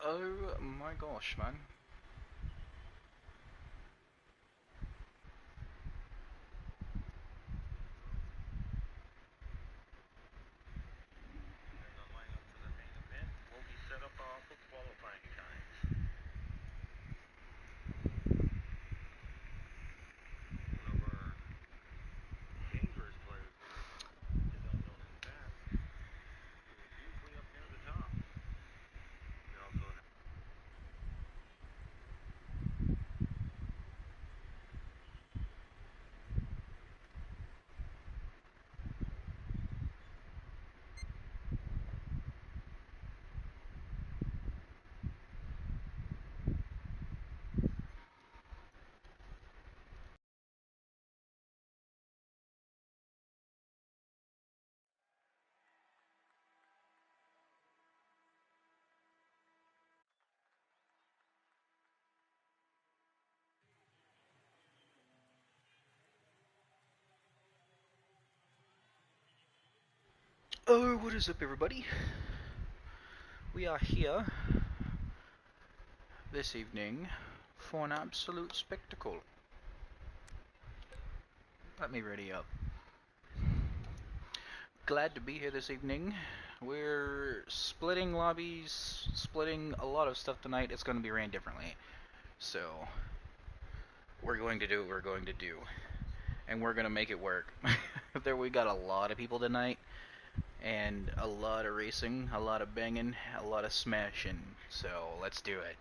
Oh my gosh, man. And the lineup for the main event will be set up off of qualifying times. One of our dangerous players here is unknown in fast. He was usually up near the top. We also have Oh, what is up, everybody? We are here this evening for an absolute spectacle. Let me ready up. Glad to be here this evening. We're splitting lobbies, splitting a lot of stuff tonight. It's going to be ran differently. So, we're going to do what we're going to do. And we're going to make it work. We got a lot of people tonight. And a lot of racing, a lot of banging, a lot of smashing. So, let's do it.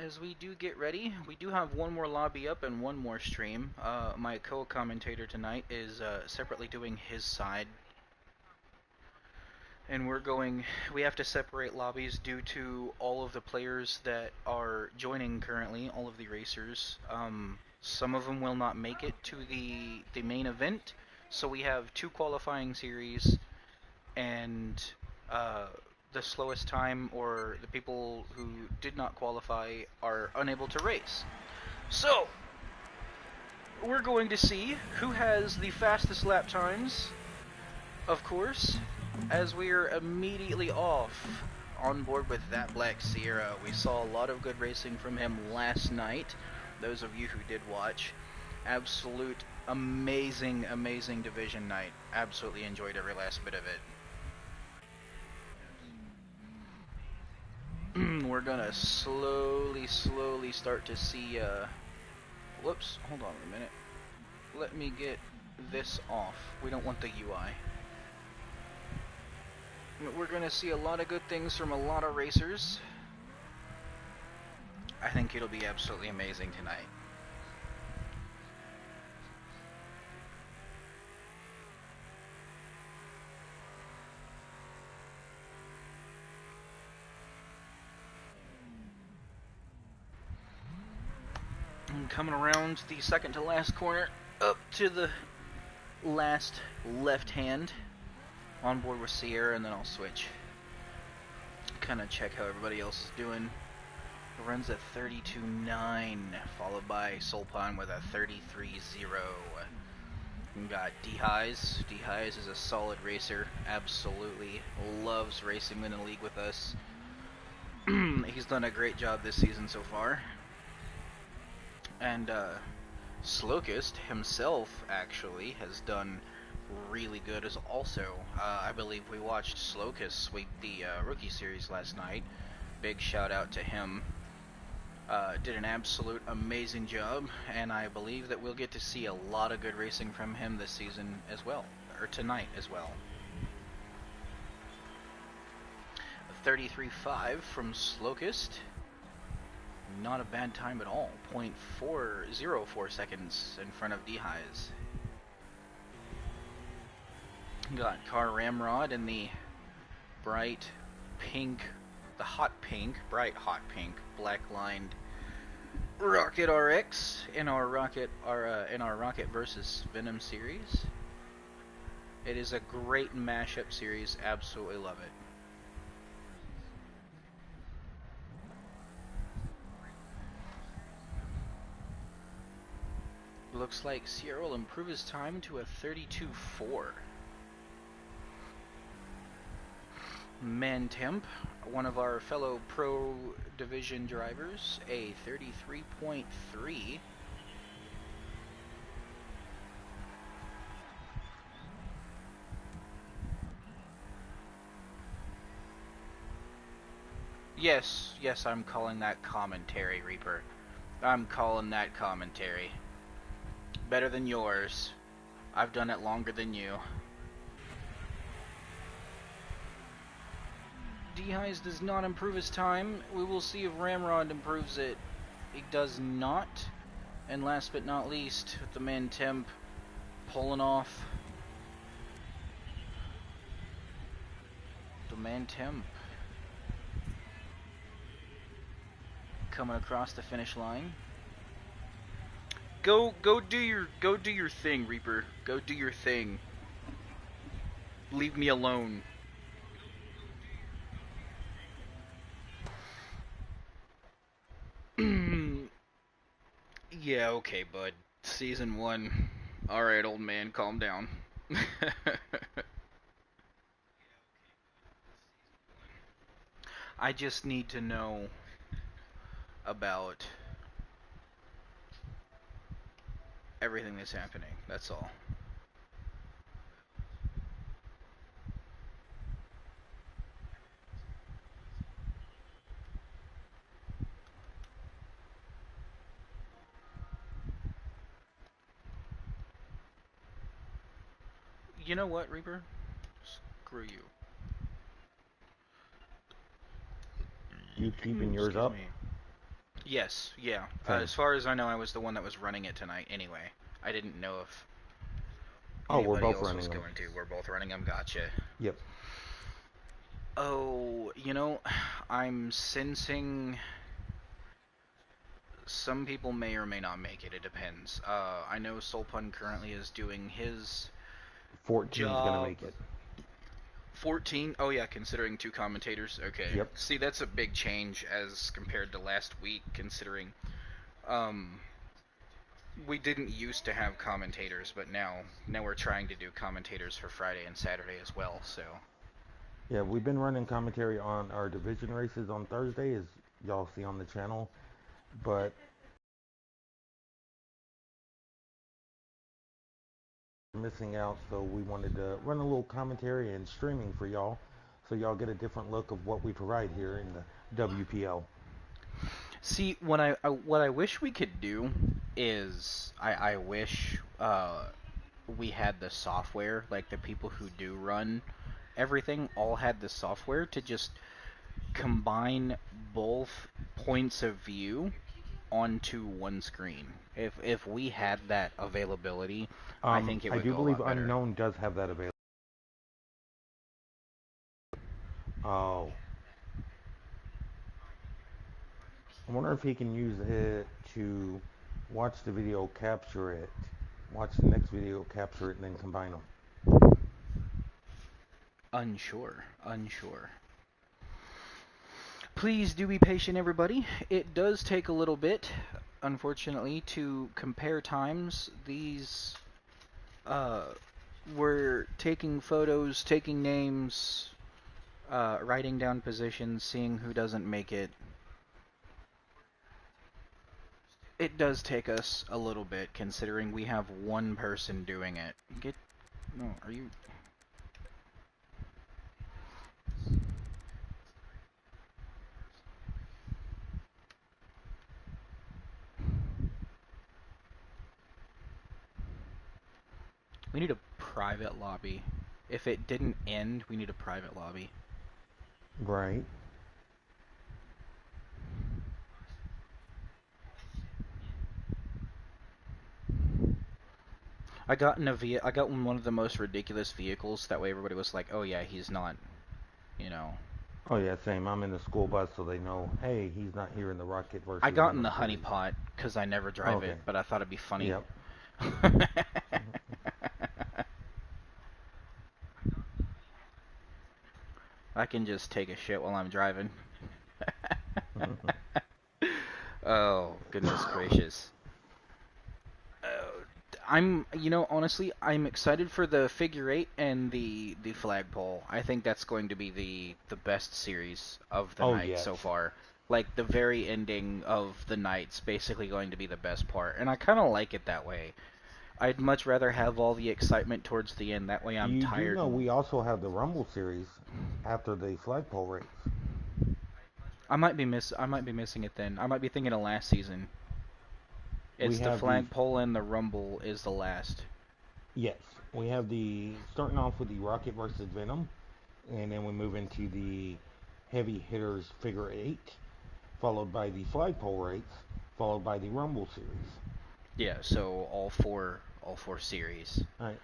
As we do get ready, we do have one more lobby up and one more stream. My co-commentator tonight is separately doing his side. And we have to separate lobbies due to all of the players that are joining currently, all of the racers. Some of them will not make it to the main event, so we have two qualifying series, and uh, the slowest time or the people who did not qualify are unable to race. So, we're going to see who has the fastest lap times, of course, as we are immediately off on board with that Black Sierra. We saw a lot of good racing from him last night. Those of you who did watch, absolute amazing, amazing division night. Absolutely enjoyed every last bit of it. We're gonna slowly start to see, whoops, hold on a minute. Let me get this off. We don't want the UI. We're gonna see a lot of good things from a lot of racers. I think it'll be absolutely amazing tonight. And coming around the second to last corner, up to the last left hand, on board with Sierra, and then I'll switch. Kind of check how everybody else is doing. Runs at 32.9, followed by Solpon with a 33.0. We got D-Highs. D-Highs is a solid racer. Absolutely loves racing in the league with us. He's done a great job this season so far. And Slocust himself actually has done really good as also. I believe we watched Slocust sweep the rookie series last night. Big shout out to him. Did an absolute amazing job, and I believe that we'll get to see a lot of good racing from him this season as well, or tonight as well. 33.5 from Slocust. Not a bad time at all. 0.404 seconds in front of D-Highs. Got Car Ramrod in the bright pink, the hot pink, bright hot pink, black lined Rocket RX in our Rocket versus Venom series. It is a great mashup series. Absolutely love it. looks like Sierra will improve his time to a 32.4. Mantemp, one of our fellow pro division drivers, a 33.3. Yes, yes, I'm calling that commentary, Reaper. I'm calling that commentary. Better than yours. I've done it longer than you. Dehize does not improve his time. We will see if Ramrod improves it. He does not. And last but not least, the Mantemp pulling off. The Mantemp coming across the finish line. Go do your thing, Reaper. Go do your thing. Leave me alone. Yeah, okay, bud. Season 1. Alright, old man, calm down. I just need to know about everything that's happening. That's all. You know what, Reaper? Screw you. You keeping yours Excuse up? me. Yes, yeah. Same. As far as I know, I was the one that was running it tonight anyway. I didn't know if Oh, we're anybody both else was running them. going to. We're both running them. Gotcha. Yep. Oh, I'm sensing some people may or may not make it. It depends. I know Soulpun currently is doing his 14's gonna job. make it. 14? Oh yeah, considering two commentators. Okay. Yep. See, that's a big change as compared to last week, considering um we didn't used to have commentators, but now we're trying to do commentators for Friday and Saturday as well. So Yeah, we've been running commentary on our division races on Thursday, as y'all see on the channel, but missing out, so we wanted to run a little commentary and streaming for y'all, so y'all get a different look of what we provide here in the WPL. see, what I wish we could do is I wish we had the software, like the people who do run everything all had the software to just combine both points of view onto one screen. If we had that availability, I think it I would do go a believe lot better. Unknown does have that available. Oh, I wonder if he can use it to watch the video, capture it, watch the next video, capture it, and then combine them. Unsure, unsure. Please do be patient, everybody. It does take a little bit, unfortunately, to compare times. These, uh, we're taking photos, taking names, writing down positions, seeing who doesn't make it. It does take us a little bit, considering we have one person doing it. No, are you... We need a private lobby. If it didn't end, we need a private lobby. Right. I got one of the most ridiculous vehicles. That way, everybody was like, "Oh yeah, he's not," you know. Oh yeah, same. I'm in the school bus, so they know, hey, he's not here in the Rocket I versus got in the Venom honey series. pot because I never drive it, Okay. but I thought it'd be funny. Yep. I can just take a shit while I'm driving. Oh, goodness gracious. Oh, honestly, I'm excited for the figure eight and the flagpole. I think that's going to be the best series of the Oh night yes, so far. Like the very ending of the night's basically going to be the best part, and I kind of like it that way. I'd much rather have all the excitement towards the end. That way, I'm you do tired know and we also have the Rumble series after the flagpole race. I might be missing it then. I might be thinking of last season. We It's the have the flagpole and the rumble is the last. Yes, we have the starting off with the Rocket versus Venom, and then we move into the heavy hitters figure eight, followed by the flagpole race, followed by the Rumble series. Yeah, so all four series. All right.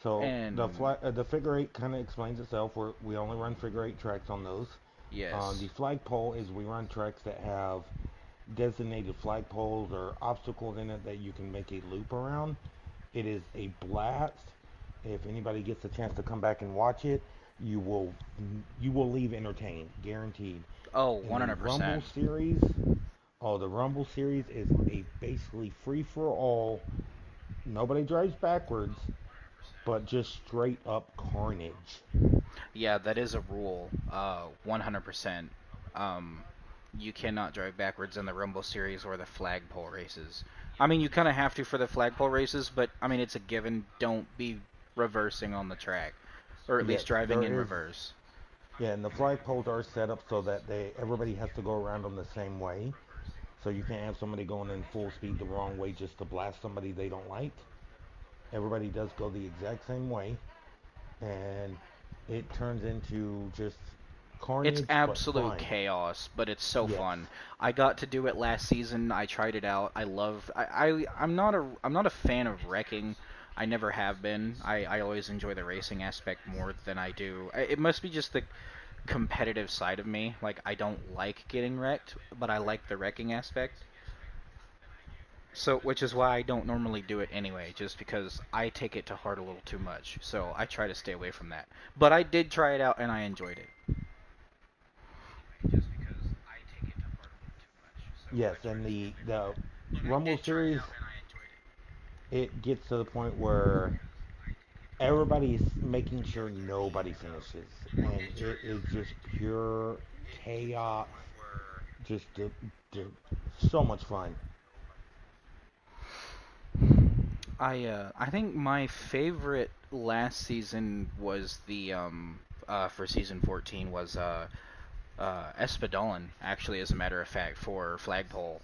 So And the figure eight kind of explains itself. We only run figure eight tracks on those. The yes. flagpole is we run tracks that have designated flagpoles or obstacles in it that you can make a loop around. It is a blast. If anybody gets a chance to come back and watch it, you will you will leave entertained, guaranteed. Oh, In the Rumble 100%. series, the Rumble series is a basically free for all. Nobody drives backwards, but just straight up carnage. Yeah, that is a rule. 100%. Um, you cannot drive backwards in the Rumble Series or the flagpole races. I mean, you kind of have to for the flagpole races, but I mean, it's a given. Don't be reversing on the track, or at Yes, least driving there in is. reverse. Yeah, and the flagpoles are set up so that everybody has to go around them the same way. So you can't have somebody going in full speed the wrong way just to blast somebody they don't like. Everybody does go the exact same way, and it turns into just It's carnage but absolute fun. chaos, but it's so Yes, fun. I got to do it last season. I tried it out. I love. I'm not a fan of wrecking. I never have been. I always enjoy the racing aspect more than I do. It must be just the competitive side of me. Like I don't like getting wrecked, but I like the wrecking aspect. So, which is why I don't normally do it anyway, just because I take it to heart a little too much. So I try to stay away from that. But I did try it out and I enjoyed it. yes, and the Rumble series, it gets to the point where everybody's making sure nobody finishes, and it is just pure chaos. Just so much fun. I think my favorite last season was the for season 14 was Espadon, actually, as a matter of fact, for flagpole.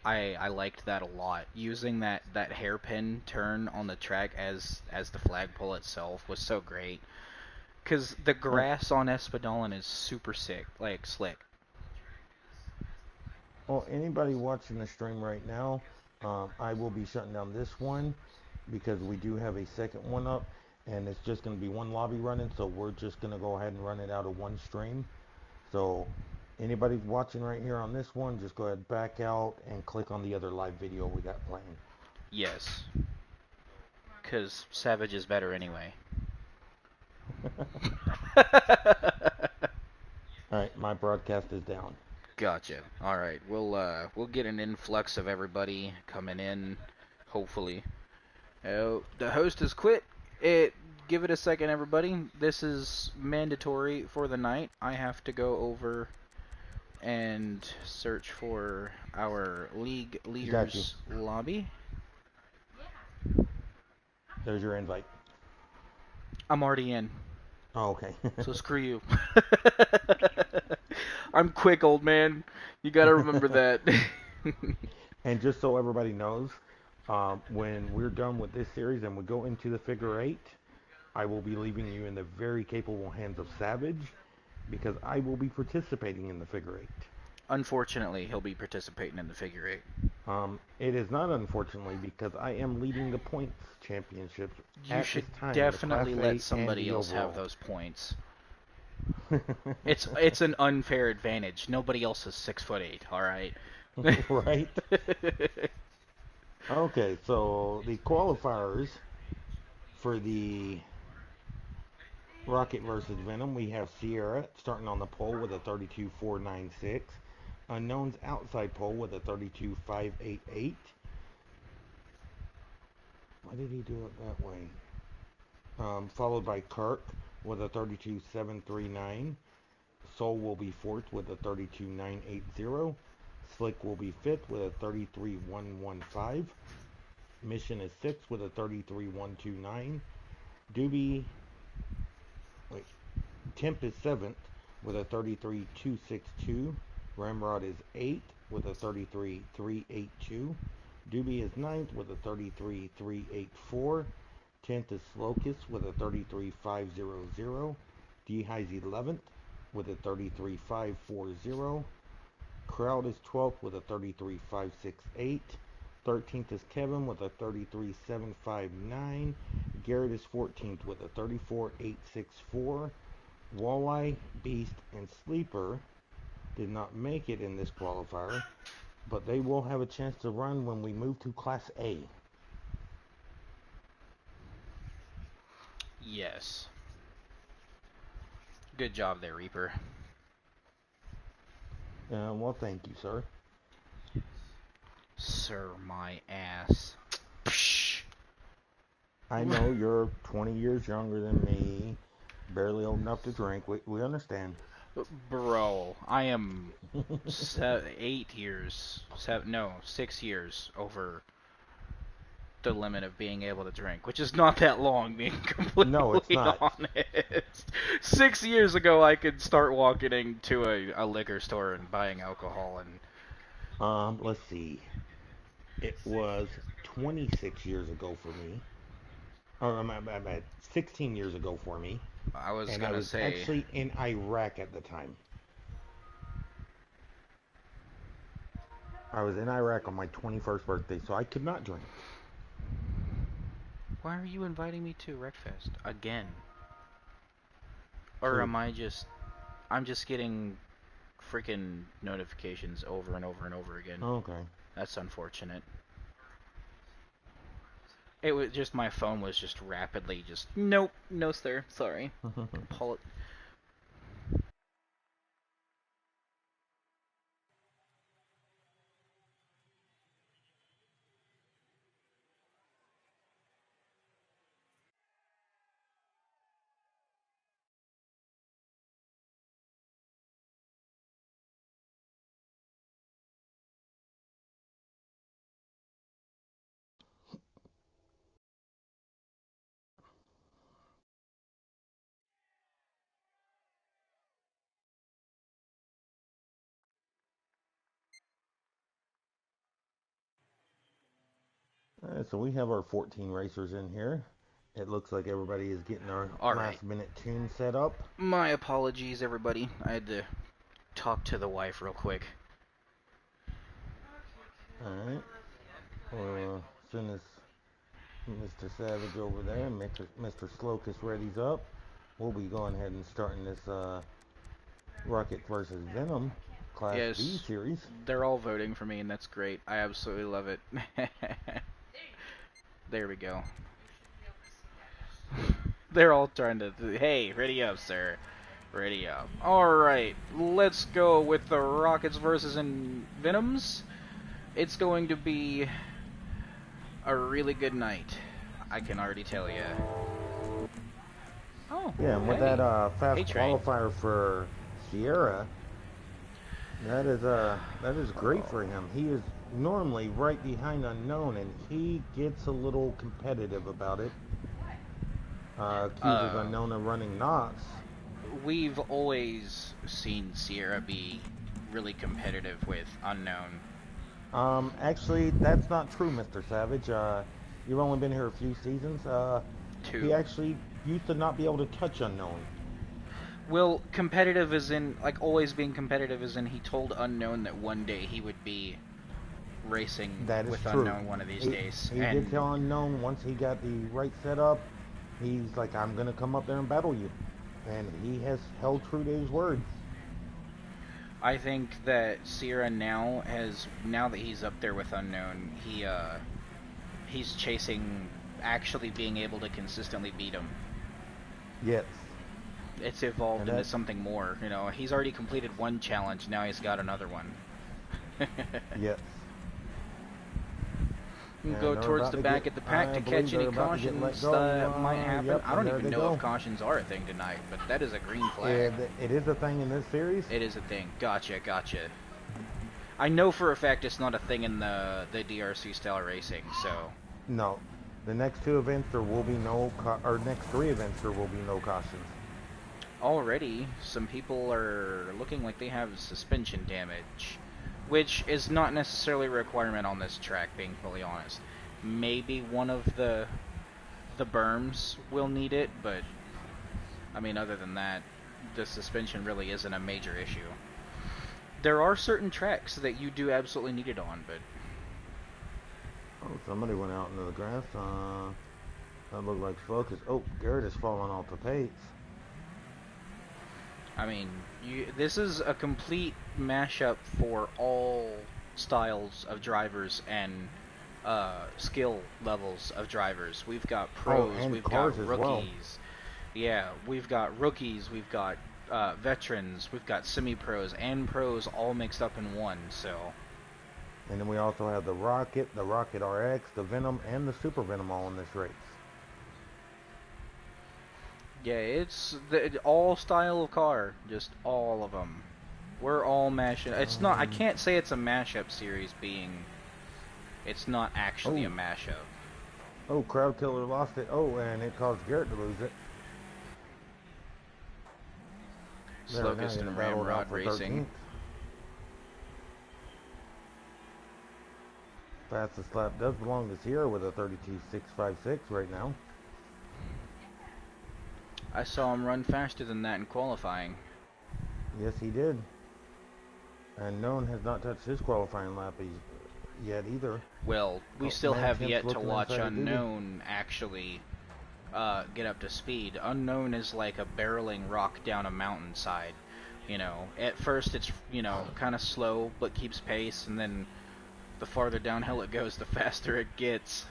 I liked that a lot. Using that hairpin turn on the track as the flagpole itself was so great. Cause the All right. grass on Espadon is super sick, like slick. Well, anybody watching the stream right now, I will be shutting down this one because we do have a second one up, and it's just going to be one lobby running. So we're just going to go ahead and run it out of one stream. So anybody watching right here on this one, just go ahead back out and click on the other live video we got playing. Yes, cause Savage is better anyway. All right, my broadcast is down. Gotcha. All right, we'll get an influx of everybody coming in, hopefully. Oh, the host has quit. It. Give it a second, everybody. This is mandatory for the night. I have to go over and search for our league Got you. leaders lobby. There's your invite. I'm already in, Oh, okay. so screw you. I'm quick, old man. You gotta remember that. And just so everybody knows, when we're done with this series and we go into the figure eight, I will be leaving you in the very capable hands of Savage because I will be participating in the figure eight. Unfortunately, he'll be participating in the figure eight. It is not unfortunately because I am leading the points championships You at this should time, the Class definitely let A and somebody the else have overall. those points. It's an unfair advantage. Nobody else is 6'8". All right. Right? Okay, so the qualifiers for the Rocket versus Venom, we have Sierra starting on the pole with a 32.496. Unknown's outside pole with a 32.588. Why did he do it that way? Followed by Kirk with a 32.739. Soul will be fourth with a 32.980. Slick will be fifth with a 33.115. Mission is sixth with a 33.129. Doobie, wait, Temp is seventh with a 33.262. Ramrod is eighth with a 33.382. Doobie is ninth with a 33.384. 10th is Slocus with a 33.500. D-High's 11th with a 33.540. Crowd is 12th with a 33.568. 13th is Kevin with a 33.759. Garrett is 14th with a 34.864. Walleye, Beast, and Sleeper did not make it in this qualifier, but they will have a chance to run when we move to Class A. Yes. Good job there, Reaper. Well, thank you, sir. Sir, my ass. Psh. I know you're 20 years younger than me, barely old enough to drink. We understand. Bro, I am 8 years, 6 years over the limit of being able to drink, which is not that long, being No, it's completely not. honest. 6 years ago, I could start walking into a liquor store and buying alcohol, and Let's see. It was 26 years ago for me. Or I'm 16 years ago for me. I was And I gonna was say, actually in Iraq at the time. I was in Iraq on my 21st birthday, so I could not drink. why are you inviting me to Wreckfest again? Or To am I'm just getting freaking notifications over and over and over again. Okay. That's unfortunate. It was just my phone was just rapidly just nope, no sir, sorry. Apolo- Alright, so we have our 14 racers in here. It looks like everybody is getting our All right. last minute tune set up. My apologies, everybody. I had to talk to the wife real quick. Alright. As soon as Mr. Savage over there and Mr. Slocus readies up, we'll be going ahead and starting this Rocket versus Venom Class B Yes, series. they're all voting for me, and that's great. I absolutely love it. There we go. They're all trying to. Hey, ready up, sir. Ready up. Alright, let's go with the Rockets versus Venoms. It's going to be a really good night. I can already tell you. Oh, Yeah, and with that hey. Hey, fast Train. qualifier for Sierra, that is great Oh. for him. He is normally right behind Unknown, and he gets a little competitive about it. Accuses Uh, Unknown of running knots. we've always seen Sierra be really competitive with Unknown. Actually, that's not true, Mr. Savage. You've only been here a few seasons. He 2. actually used to not be able to touch Unknown. Well, competitive is in, like, always being competitive is in he told Unknown that one day he would be racing That is with true. Unknown one of these He days. he did And tell Unknown once he got the right setup, he's like, I'm gonna come up there and battle you, and he has held true to his word. I think that Sierra now that he's up there with Unknown, he's chasing actually being able to consistently beat him. Yes, It's evolved and into that something more. He's already completed one challenge. Now he's got another one. yes. can And go they're towards about the to back get, of the pack I to believe catch any they're about to get let cautions go. that might happen. Yep, I and don't there even they know if go. cautions are a thing tonight, but that is a green flag. It is a thing in this series. It is a thing. Gotcha, gotcha. I know for a fact it's not a thing in the DRC style racing, so No, the next two events there will be no, or next three events there will be no cautions. already some people are looking like they have suspension damage, which is not necessarily a requirement on this track, being fully honest. Maybe one of the berms will need it, but I mean other than that, the suspension really isn't a major issue. There are certain tracks that you do absolutely need it on, but Oh, somebody went out into the grass. That looked like focus. Oh, Garrett is falling off the pace. I mean, this is a complete mashup for all styles of drivers and skill levels of drivers. We've got Oh, pros, and we've got cars as well. rookies. Yeah, we've got rookies, we've got veterans, we've got semi-pros and pros all mixed up in one. So And then we also have the Rocket RX, the Venom, and the Super Venom all in this race. yeah, it's all style of car, just all of them. We're all mashing. It's not. I Um, can't say it's a mashup series, being it's not actually a oh, mashup. oh, Crowd Killer lost it. Oh, and it caused Garrett to lose it. There, now Slocust you're going and to battle it out Ramrod for Racing. 13th. Fastest lap does belong to Sierra with a 32.656 right now. I saw him run faster than that in qualifying. Yes, he did. And Known has not touched his qualifying lap yet either. Well, we Oh, still man, have Kemp's yet to looking watch inside of Doobie. Unknown actually get up to speed. Unknown is like a barreling rock down a mountainside. You know, at first it's, kind of slow but keeps pace, and then the farther downhill it goes, the faster it gets.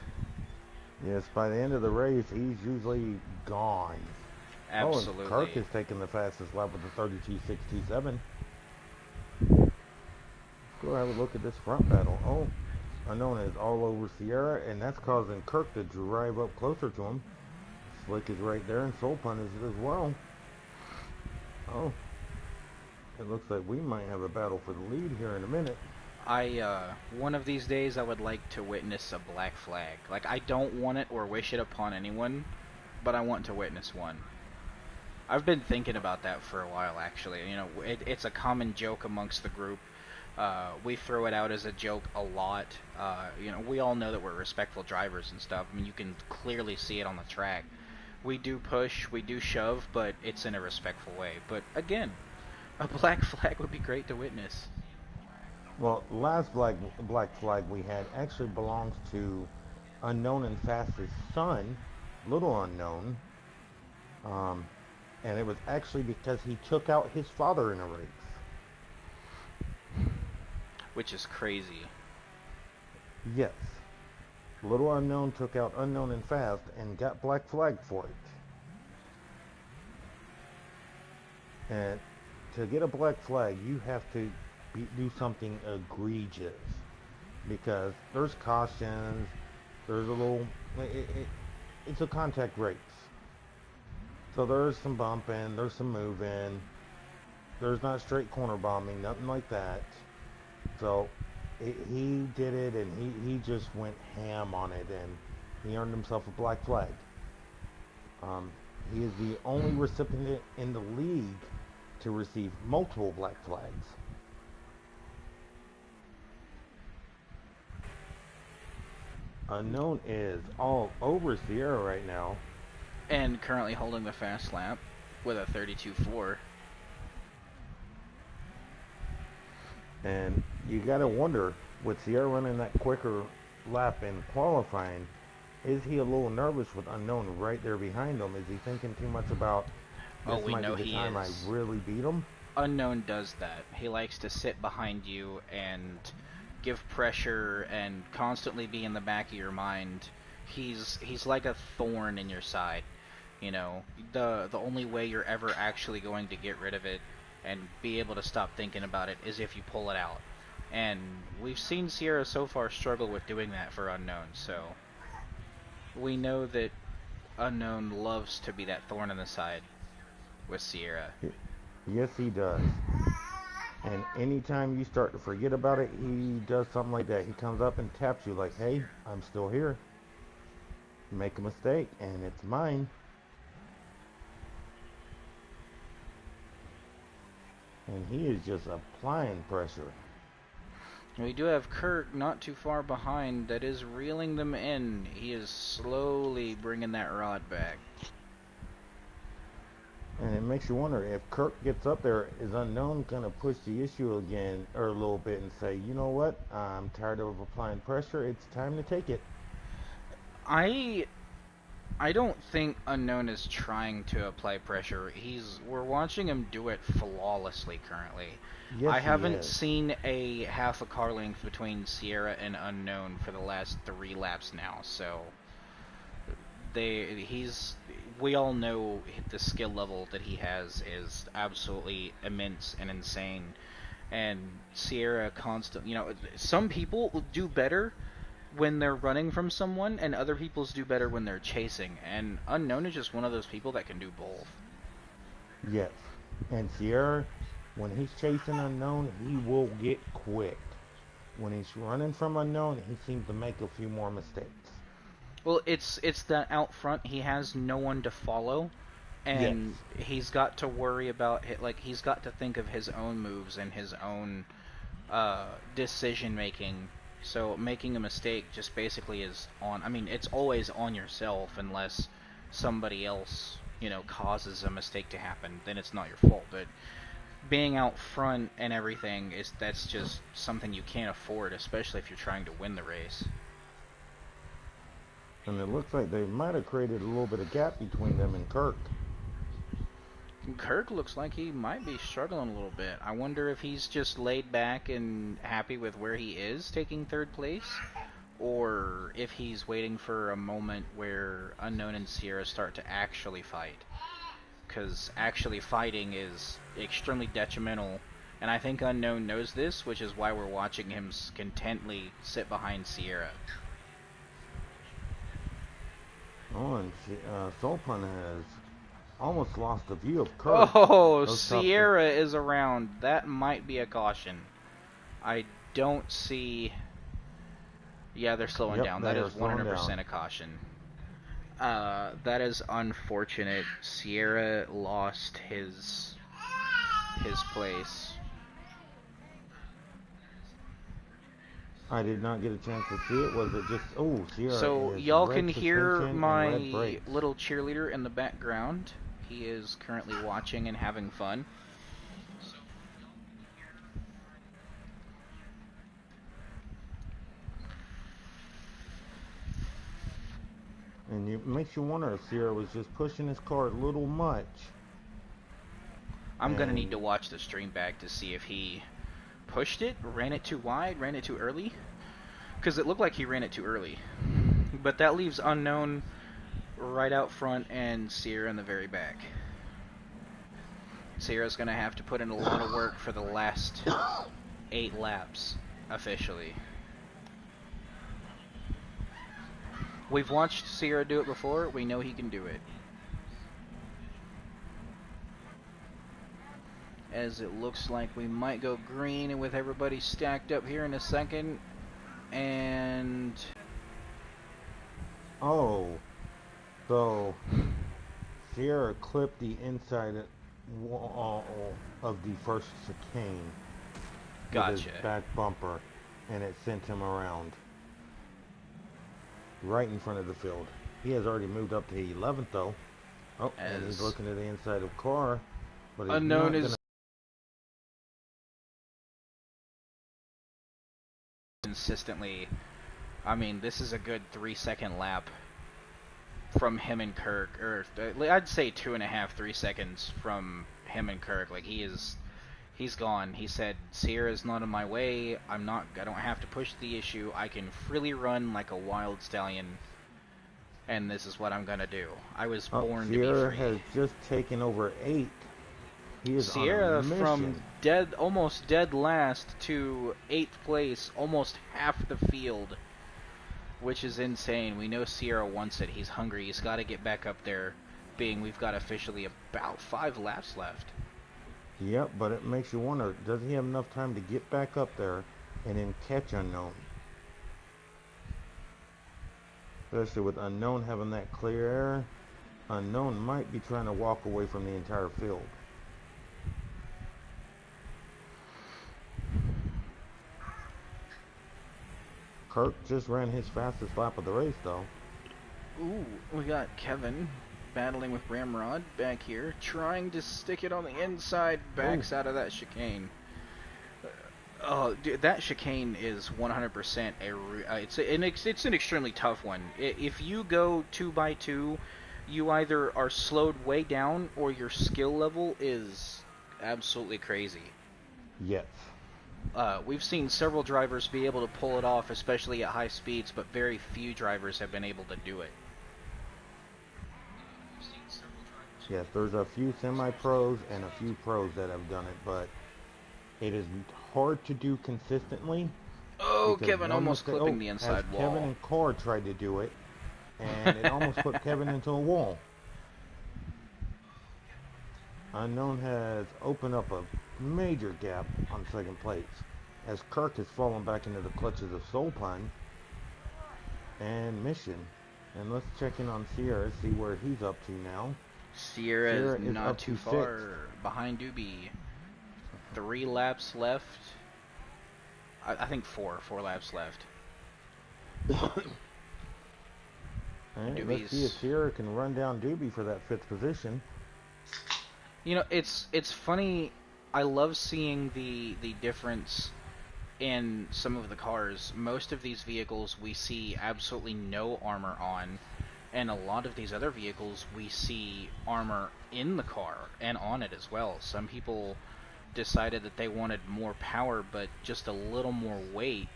Yes, by the end of the race, he's usually gone. Oh, and Kirk Absolutely. has taken the fastest lap with the 32.627. Let's go have a look at this front battle. Oh, Unknown is all over Sierra, and that's causing Kirk to drive up closer to him. Slick is right there, and Soul Pun is as well. Oh, it looks like we might have a battle for the lead here in a minute. One of these days I would like to witness a black flag. Like, I don't want it or wish it upon anyone, but I want to witness one. I've been thinking about that for a while, actually. It's a common joke amongst the group. We throw it out as a joke a lot. We all know that we're respectful drivers and stuff. I mean, you can clearly see it on the track. We do push, we do shove, but it's in a respectful way. But again, a black flag would be great to witness. Well, the last black flag we had actually belongs to Unknown and Fast's son, Little Unknown. Um, and it was actually because he took out his father in a race. Which is crazy. Yes. Little Unknown took out Unknown and Fast and got black flagged for it. And to get a black flag, you have to do something egregious. Because there's cautions, there's a little... it's a contact race. So there's some bumping, there's some moving, there's not straight corner bombing, nothing like that. So he did it, and he just went ham on it, and he earned himself a black flag. He is the only recipient in the league to receive multiple black flags. Unknown is all over Sierra right now. And currently holding the fast lap with a 32.4. And you gotta wonder, with Sierra running that quicker lap in qualifying, is he a little nervous with Unknown right there behind him? Is he thinking too much about Oh, this we might know be the he time I is. really beat him? Unknown does that. He likes to sit behind you and give pressure and constantly be in the back of your mind. He's like a thorn in your side. The only way you're ever actually going to get rid of it and be able to stop thinking about it is if you pull it out. And we've seen Sierra so far struggle with doing that for Unknown, so we know that Unknown loves to be that thorn in the side with Sierra. Yes, he does. And anytime you start to forget about it, he does something like that. He comes up and taps you like, hey, I'm still here. Make a mistake, and it's mine. And he is just applying pressure. We do have Kirk not too far behind that is reeling them in. He is slowly bringing that rod back. And it makes you wonder if Kirk gets up there, is Unknown going to push the issue again or a little bit and say, you know what, I'm tired of applying pressure. It's time to take it. I I don't think Unknown is trying to apply pressure. We're watching him do it flawlessly currently. Yes, I he haven't is. seen a half a car length between Sierra and Unknown for the last 3 laps now, so he's we all know the skill level that he has is absolutely immense and insane. And Sierra some people do better when they're running from someone, and other people's do better when they're chasing. And Unknown is just one of those people that can do both. Yes. And Sierra, when he's chasing Unknown, he will get quick. When he's running from Unknown, he seems to make a few more mistakes. Well, it's that out front he has no one to follow, Yes. and he's got to worry about he's got to think of his own moves and his own decision making. So making a mistake just basically is on. I mean, it's always on yourself unless somebody else, causes a mistake to happen. Then it's not your fault. But being out front and everything that's just something you can't afford, especially if you're trying to win the race. And it looks like they might have created a little bit of gap between them and Kirk. Kirk looks like he might be struggling a little bit. I wonder if he's just laid back and happy with where he is, taking third place, or if he's waiting for a moment where Unknown and Sierra start to actually fight. Because actually fighting is extremely detrimental, and I think Unknown knows this, which is why we're watching him contently sit behind Sierra. Oh, and Sulpan has almost lost the view of Kirk. Oh, Those Sierra is around. That might be a caution. I don't see... Yeah, they're slowing Yep, down. they That are is slowing 100% down. a caution. That is unfortunate. Sierra lost his place. I did not get a chance to see it. Was it just, oh, Sierra So is y'all can red hear suspension and red my brakes. little cheerleader in the background. He is currently watching and having fun. And it makes you wonder if Sierra was just pushing his car a little much. I'm gonna need to And watch the stream back to see if he pushed it, ran it too wide, ran it too early. Because it looked like he ran it too early. But that leaves Unknown right out front and Sierra in the very back. Sierra's going to have to put in a lot of work for the last 8 laps, officially. We've watched Sierra do it before. We know he can do it. As it looks like we might go green and with everybody stacked up here in a second. And... oh, so Sierra clipped the inside wall of the first chicane with his Gotcha. back bumper, and it sent him around right in front of the field. He has already moved up to 11th though. Oh, and he's As looking at the inside of the car, but he's Unknown not is gonna. consistently... I mean, this is a good 3-second lap from him and Kirk, or I'd say 2.5, 3 seconds from him and Kirk. Like he's gone. He said, Sierra's not in my way. I don't have to push the issue. I can freely run like a wild stallion, and this is what I'm gonna do. I was Oh, born to be Sierra free. has just taken over 8. He is on a Sierra from mission. dead, almost dead last to 8th place, almost half the field, which is insane. We know Sierra wants it. He's hungry. He's got to get back up there, being we've got officially about 5 laps left. Yep, but it makes you wonder, does he have enough time to get back up there and then catch Unknown? Especially with Unknown having that clear air, Unknown might be trying to walk away from the entire field. Kirk just ran his fastest lap of the race, though. Ooh, we got Kevin battling with Ramrod back here, trying to stick it on the inside, backs out of that chicane. Oh, dude, that chicane is 100% it's an extremely tough one. If you go 2x2, you either are slowed way down or your skill level is absolutely crazy. Yes. We've seen several drivers be able to pull it off, especially at high speeds, but very few drivers have been able to do it. Yes, there's a few semi-pros and a few pros that have done it, but it is hard to do consistently. Oh, Kevin almost clipping the inside wall. Kevin and Carr tried to do it, and it almost put Kevin into a wall. Unknown has opened up a major gap on second place, as Kirk has fallen back into the clutches of Soul Pun and Mission. And let's check in on Sierra, see where he's up to now. Sierra is not too far behind Doobie. 3 laps left. I think 4 laps left. Alright, let's see if Sierra can run down Doobie for that 5th position. You know, it's funny. I love seeing the difference in some of the cars. Most of these vehicles we see absolutely no armor on, and a lot of these other vehicles we see armor in the car and on it as well. Some people decided that they wanted more power but just a little more weight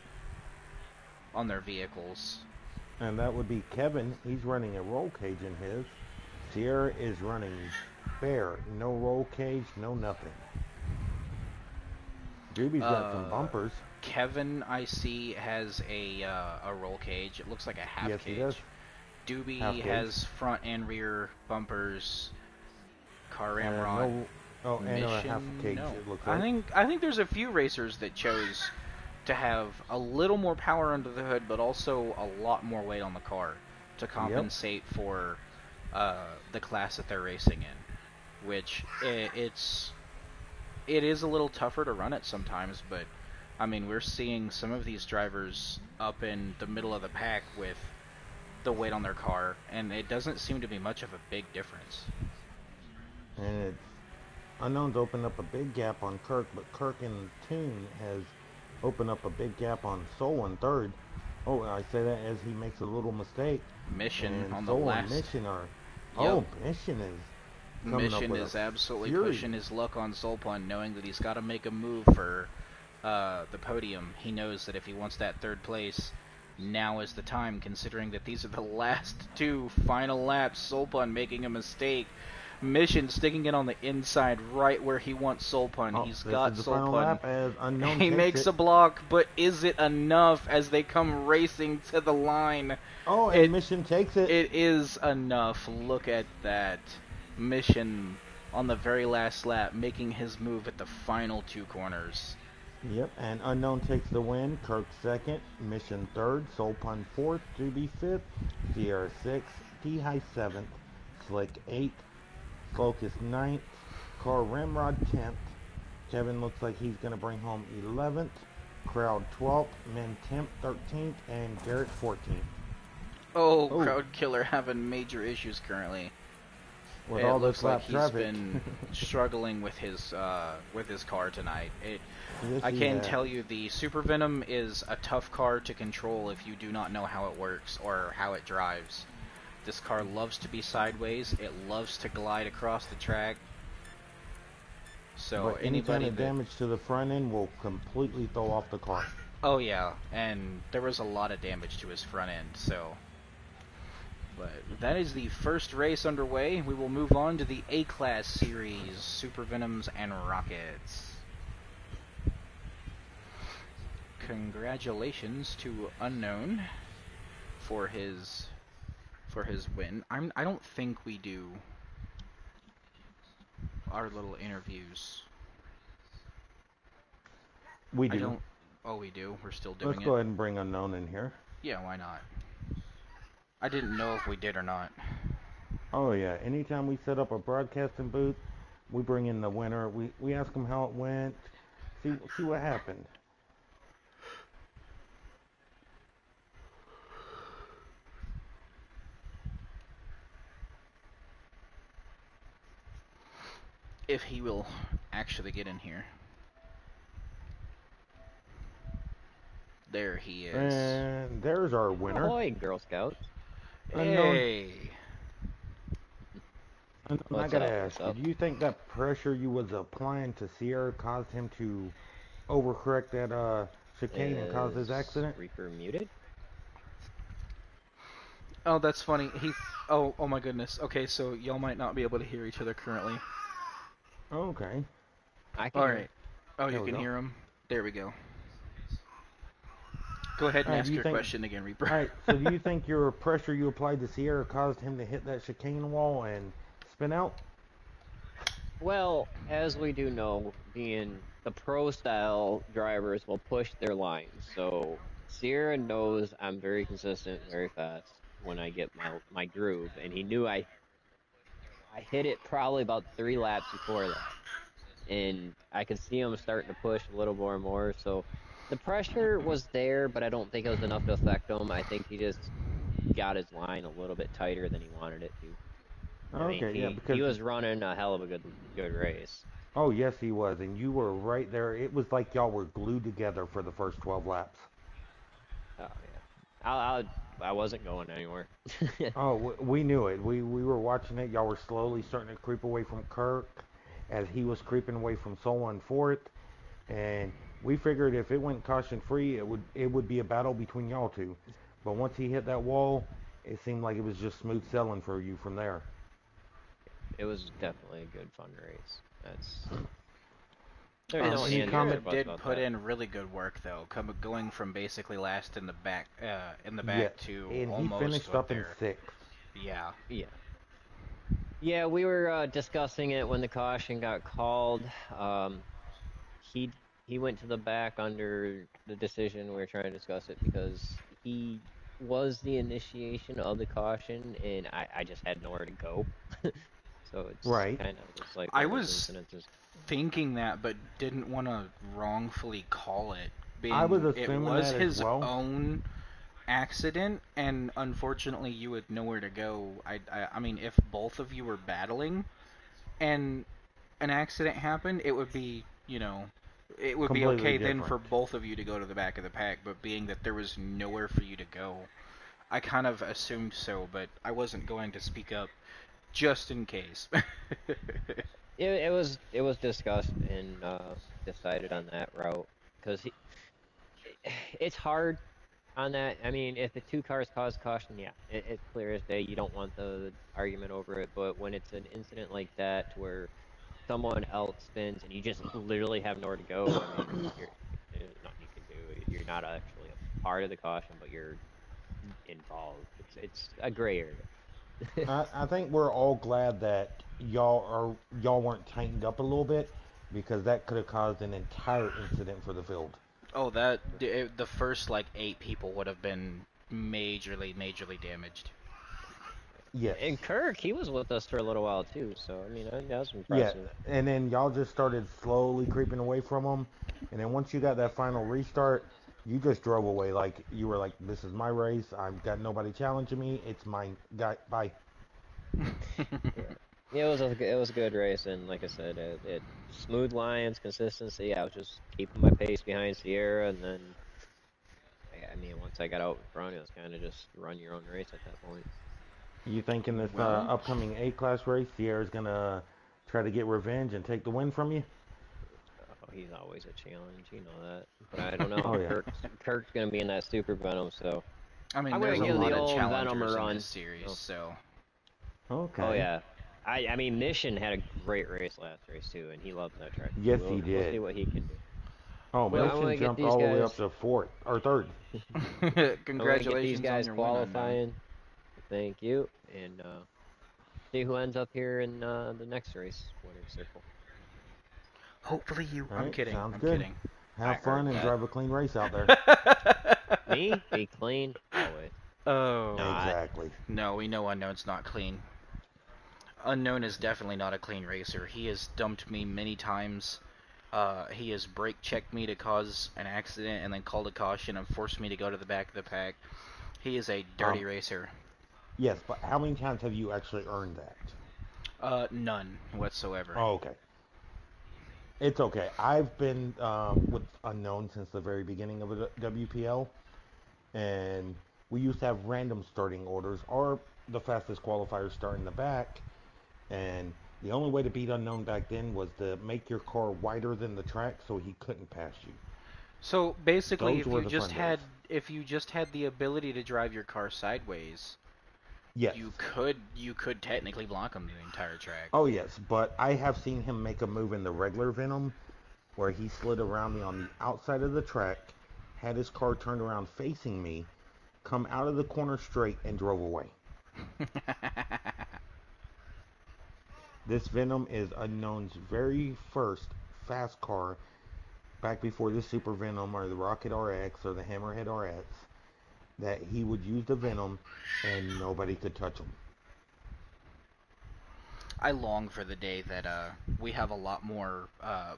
on their vehicles. And that would be Kevin. He's running a roll cage in his. Sierra is running bare. No roll cage, no nothing. Doobie's got some bumpers. Kevin, I see, has a roll cage. It looks like a half cage. He does. Doobie has front and rear bumpers. Car Ramrod. And a half a cage, no. it looks like. I think there's a few racers that chose to have a little more power under the hood, but also a lot more weight on the car to compensate for the class that they're racing in. Which it is a little tougher to run it sometimes, but I mean, we're seeing some of these drivers up in the middle of the pack with the weight on their car, and it doesn't seem to be much of a big difference. And Unknown's opened up a big gap on Kirk, but Kirk in tune has opened up a big gap on Soul in 3rd. Oh, I say that as he makes a little mistake. Mission and on Soul the last. And Mission are. Yep. Oh, Mission is. Mission is absolutely pushing his luck on Soul Pun, knowing that he's got to make a move for the podium. He knows that if he wants that 3rd place, now is the time, considering that these are the last 2 final laps. Soul Pun making a mistake. Mission sticking it on the inside right where he wants Soul Pun. He's got Soul Pun. He makes a block, but is it enough as they come racing to the line? Oh, and Mission takes it. It is enough. Look at that. Mission on the very last lap, making his move at the final 2 corners. Yep, and Unknown takes the win. Kirk 2nd, Mission 3rd, Soul Pun 4th, Doobie 5th, Sierra 6th, D-High 7th, Slick 8th, Focus 9th, Car Ramrod 10th. Kevin looks like he's going to bring home 11th, Crowd 12th, Men 10th, 13th, and Garrett 14th. Oh, Crowd Killer having major issues currently. With all this like he's been struggling with his car tonight. I can tell you the Super Venom is a tough car to control if you do not know how it works or how it drives. This car loves to be sideways. It loves to glide across the track. So any kind of damage to the front end will completely throw off the car. Oh yeah, and there was a lot of damage to his front end. So But that is the first race underway. We will move on to the A-Class series, Super Venoms and Rockets. Congratulations to Unknown for his win. I don't think we do our little interviews. We I do. don't. Oh, we do. We're still Let's doing it. go ahead and bring Unknown in here. Yeah, why not? I didn't know if we did or not. Oh yeah, anytime we set up a broadcasting booth, we bring in the winner. We ask them how it went, see what happened. If he will actually get in here. There he is. And there's our winner. Ahoy, Girl Scouts. Unknown. Hey. Unknown, I What's gotta up? ask What's you, up? do you think that pressure you was applying to Sierra caused him to overcorrect that chicane and cause this Is accident? Reaper muted? Oh, that's funny. Oh my goodness. Okay, so y'all might not be able to hear each other currently. Okay, I can All hear right. him. Oh, there you we can go. hear him. There we go. Go ahead All and right, do ask you your think? question again, Reaper. All right, so do you think your pressure you applied to Sierra caused him to hit that chicane wall and spin out? Well, as we do know, being the pro style drivers will push their lines. So Sierra knows I'm very consistent, very fast when I get my groove, and he knew I hit it probably about 3 laps before that. And I could see him starting to push a little more and more. So the pressure was there, but I don't think it was enough to affect him. I think he just got his line a little bit tighter than he wanted it to. I mean, Okay, yeah, he because was running a hell of a good race. oh yes, he was, and you were right there. It was like y'all were glued together for the first 12 laps. Oh yeah, I I wasn't going anywhere. Oh, we knew it. We were watching it. Y'all were slowly starting to creep away from Kirk, as he was creeping away from Solo and Fort, and we figured if it went caution free, it would be a battle between y'all two. But once he hit that wall, it seemed like it was just smooth sailing for you from there. It was definitely a good fun race. There's And no Any ands or Sierra comment? buts did about put that. in really good work though, going from basically last in the Yes, back to and he almost finished what up in they're. sixth. Yeah. Yeah, yeah, we were discussing it when the caution got called. Um, he he went to the back under the decision. We were trying to discuss it because he was the initiation of the caution, and I just had nowhere to go. So it's Right. kind of just like I one of those was incidences. thinking that, but didn't want to wrongfully call it, I was being it assuming was that as his well. own accident, and unfortunately, you had nowhere to go. I mean, if both of you were battling and an accident happened, it would be, it would be Completely okay then different. for both of you to go to the back of the pack. But being that there was nowhere for you to go, I kind of assumed so, but I wasn't going to speak up just in case. It was discussed and decided on that route because it's hard on that. I mean, if the two cars cause caution, yeah, it's clear as day. You don't want the argument over it. But when it's an incident like that, to where someone else spins and you just literally have nowhere to go, I mean, there's nothing you can do. You're not actually a part of the caution, but you're involved. It's a gray area. I think we're all glad that y'all weren't tightened up a little bit because that could have caused an entire incident for the field. Oh, the first like 8 people would have been majorly damaged. Yes. And Kirk, he was with us for a little while too, so I mean, that was Yeah, impressive. and then y'all just started slowly creeping away from them, and then once you got that final restart, you just drove away like you were like, "This is my race. I've got nobody challenging me. It's mine. Got bye." Yeah, yeah, it was a good race, and like I said, it smooth lines, consistency. I was just keeping my pace behind Sierra, and then I mean, once I got out in front, it was kind of just run your own race at that point. You think in this Well, upcoming A class race, Sierra's gonna try to get revenge and take the win from you? Oh, he's always a challenge, you know that. But I don't know. Oh yeah. Kirk's gonna be in that super venom, so I mean, I'm there's gonna a give the lot of old Venom a challengers in this run. series, Oh, so oh Okay. yeah. I mean, Mission had a great race last race too, and he loves that track. So Yes, he we'll see did. what he can do. Oh, Well, I'm Mission gonna get jumped these all the way guys. up to fourth or third. I'm gonna get these congratulations on guys your win, Unknown. qualifying. Thank you, and see who ends up here in the next race, winner circle. Hopefully you. All I'm right, kidding. sounds I'm good. kidding. I Have heard fun and that. drive a clean race out there. Me, be clean always. Oh Not. Exactly. no, we know Unknown's not clean. Unknown is definitely not a clean racer. He has dumped me many times. He has brake checked me to cause an accident and then called a caution and forced me to go to the back of the pack. He is a dirty Um, racer. yes, but how many times have you actually earned that? None whatsoever. Oh, okay. It's okay. I've been with Unknown since the very beginning of the WPL, and we used to have random starting orders or the fastest qualifiers start in the back, and the only way to beat Unknown back then was to make your car wider than the track so he couldn't pass you. So basically, Those were the fun days. if you just had the ability to drive your car sideways, Yes. you could technically block him the entire track. Oh, yes, but I have seen him make a move in the regular Venom where he slid around me on the outside of the track, had his car turned around facing me, come out of the corner straight, and drove away. This Venom is Unknown's very first fast car back before the Super Venom or the Rocket RX or the Hammerhead RX that he would use the Venom and nobody could touch him. I long for the day that we have a lot more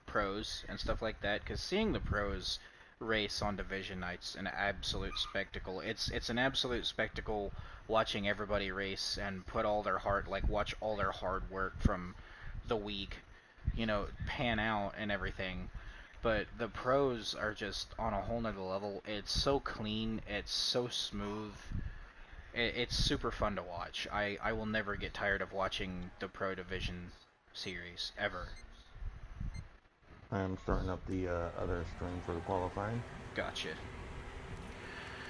pros and stuff like that. Because seeing the pros race on division nights an absolute spectacle. It's an absolute spectacle watching everybody race and put all their heart, like watch all their hard work from the week, pan out and everything. But the pros are just on a whole nother level. It's so clean. It's so smooth. It's super fun to watch. I will never get tired of watching the Pro Division series ever. I'm starting up the other stream for the qualifying. Gotcha.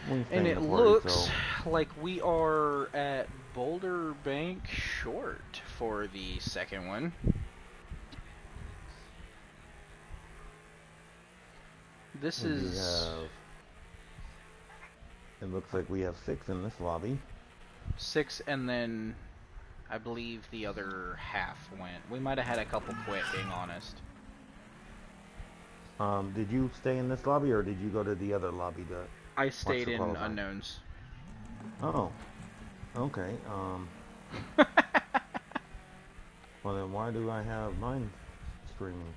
We stay And in it the party, looks so like we are at Boulder Bank short for the second one. This we do is have. It looks like we have 6 in this lobby. 6, and then I believe the other half went. We might have had a couple quit, being honest. Did you stay in this lobby or did you go to the other lobby to I watch stayed the in qualifying? unknowns. Oh, okay. Well then why do I have mine streaming?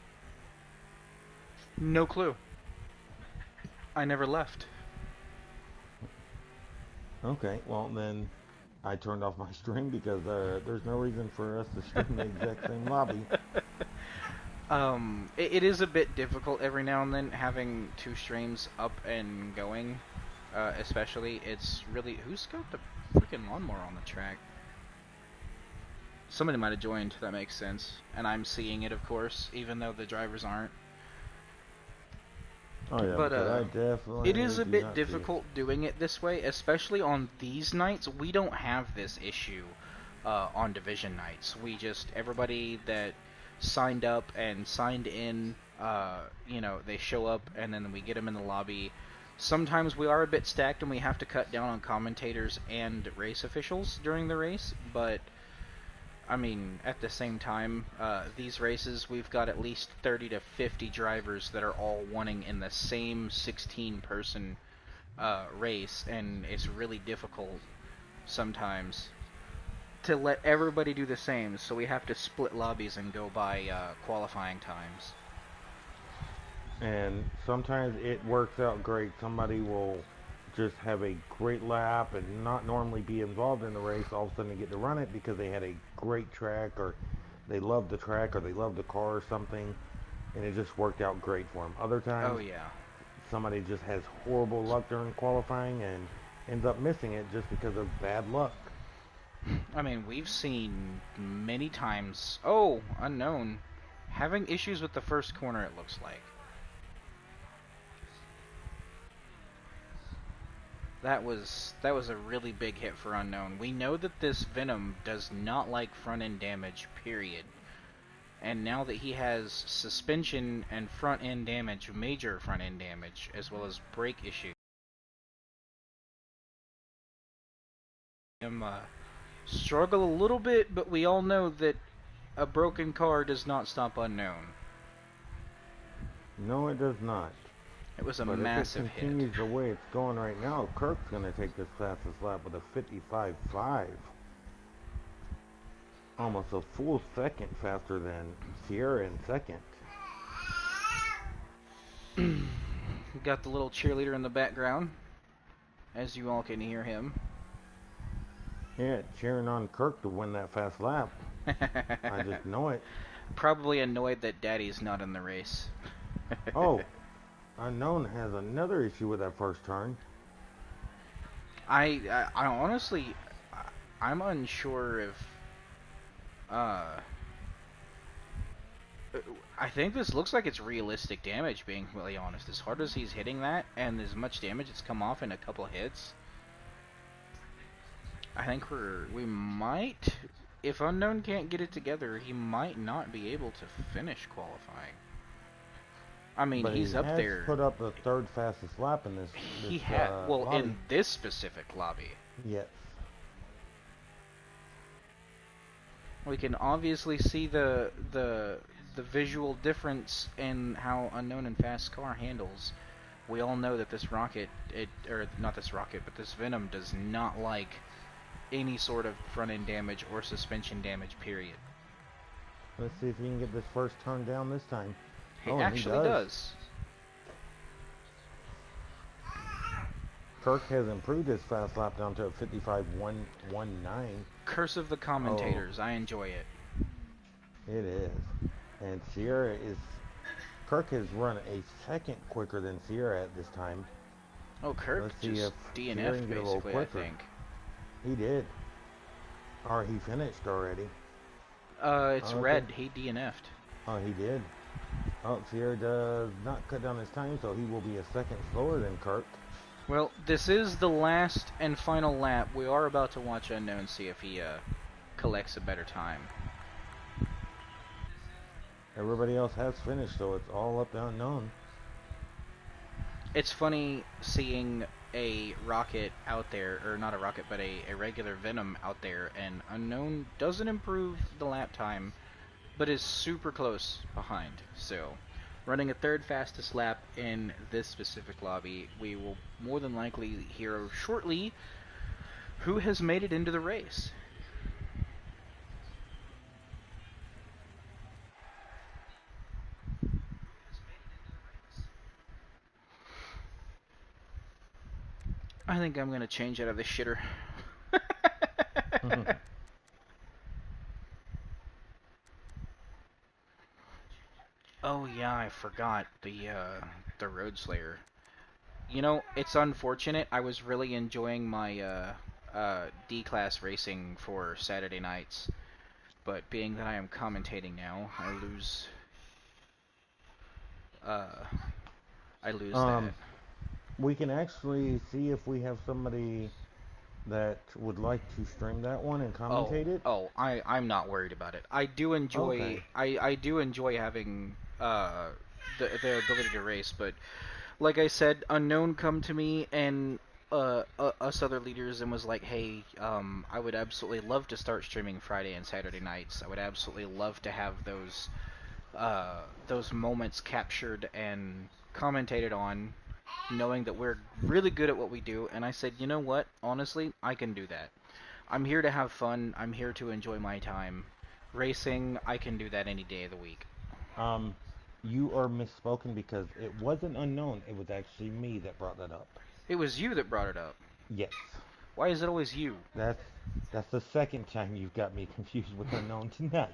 No clue. I never left. Okay, well then I turned off my stream because there's no reason for us to stream the exact same lobby. It is a bit difficult every now and then having two streams up and going. Especially, it's really who's got the freaking lawnmower on the track? Somebody might have joined. That makes sense, and I'm seeing it, of course, even though the drivers aren't. Oh yeah, But because I definitely it is a do bit not see it. difficult doing it this way, especially on these nights. We don't have this issue on division nights. Everybody that signed up and signed in, they show up and then we get them in the lobby. Sometimes we are a bit stacked and we have to cut down on commentators and race officials during the race, but I mean, at the same time, these races, we've got at least 30 to 50 drivers that are all wanting in the same 16-person race, and it's really difficult sometimes to let everybody do the same, so we have to split lobbies and go by qualifying times. And sometimes it works out great. Somebody will just have a great lap and not normally be involved in the race. All of a sudden they get to run it because they had a great track or they love the track or they love the car or something. And it just worked out great for them. Other Oh, times, yeah. somebody just has horrible luck during qualifying and ends up missing it just because of bad luck. I mean, we've seen many times, oh, unknown, having issues with the first corner, it looks like. that was a really big hit for Unknown. We know that this Venom does not like front end damage, period. And now that he has suspension and front end damage, major front end damage, as well as brake issues, him struggle a little bit, but we all know that a broken car does not stop Unknown. No, it does not. It was a But if it massive hit. continues the way it's going right now, Kirk's going to take this fastest lap with a 55.5. Almost a full second faster than Sierra in second. We got the little cheerleader in the background, as you all can hear him. Yeah, cheering on Kirk to win that fast lap. I just know it. Probably annoyed that Daddy's not in the race. Oh, Unknown has another issue with that first turn. I honestly, I'm unsure if, uh, I think this looks like it's realistic damage, being really honest. As hard as he's hitting that, and as much damage it's come off in a couple hits, I think we might, if Unknown can't get it together, he might not be able to finish qualifying. I mean, But he's he up has there. put up the third fastest lap in this He had, well, lobby. in this specific lobby. Yes. We can obviously see the visual difference in how Unknown and Fast Car handles. We all know that this rocket, or not this rocket, but this Venom does not like any sort of front end damage or suspension damage, period. Let's see if he can get this first turn down this time. He Oh, and he actually does. Kirk has improved his fast lap down to a 55.119. Curse of the commentators. I enjoy it. It is. And Sierra is... Kirk has run a second quicker than Sierra at this time. Oh, Kirk Let's see just if Sierra DNF'd can get a little basically, I quicker. think. He did. Or he finished already. It's Okay. red. He DNF'd. Oh, he did. Oh, Sierra does not cut down his time, so he will be a second slower than Kirk. Well, this is the last and final lap. We are about to watch Unknown see if he collects a better time. Everybody else has finished, so it's all up to Unknown. It's funny seeing a rocket out there, or not a rocket, but a regular Venom out there, and Unknown doesn't improve the lap time, but is super close behind. So, running a third fastest lap in this specific lobby, we will more than likely hear shortly who has made it into the race. I think I'm gonna change out of this shitter. Oh yeah, I forgot the Road Slayer. You know, it's unfortunate. I was really enjoying my D-class racing for Saturday nights, but being that I am commentating now, uh I lose that. We can actually see if we have somebody that would like to stream that one and commentate it. I'm not worried about it. I do enjoy Okay. I do enjoy having the ability to race, but like I said, Unknown come to me and us other leaders and was like, hey, I would absolutely love to start streaming Friday and Saturday nights. I would absolutely love to have those moments captured and commentated on, knowing that we're really good at what we do. And I said, you know what? Honestly, I can do that. I'm here to have fun. I'm here to enjoy my time. Racing, I can do that any day of the week. Um, you are misspoken because it wasn't Unknown. It was actually me that brought that up. It was you that brought it up. Yes. Why is it always you? That's that's the second time you've got me confused with Unknown tonight.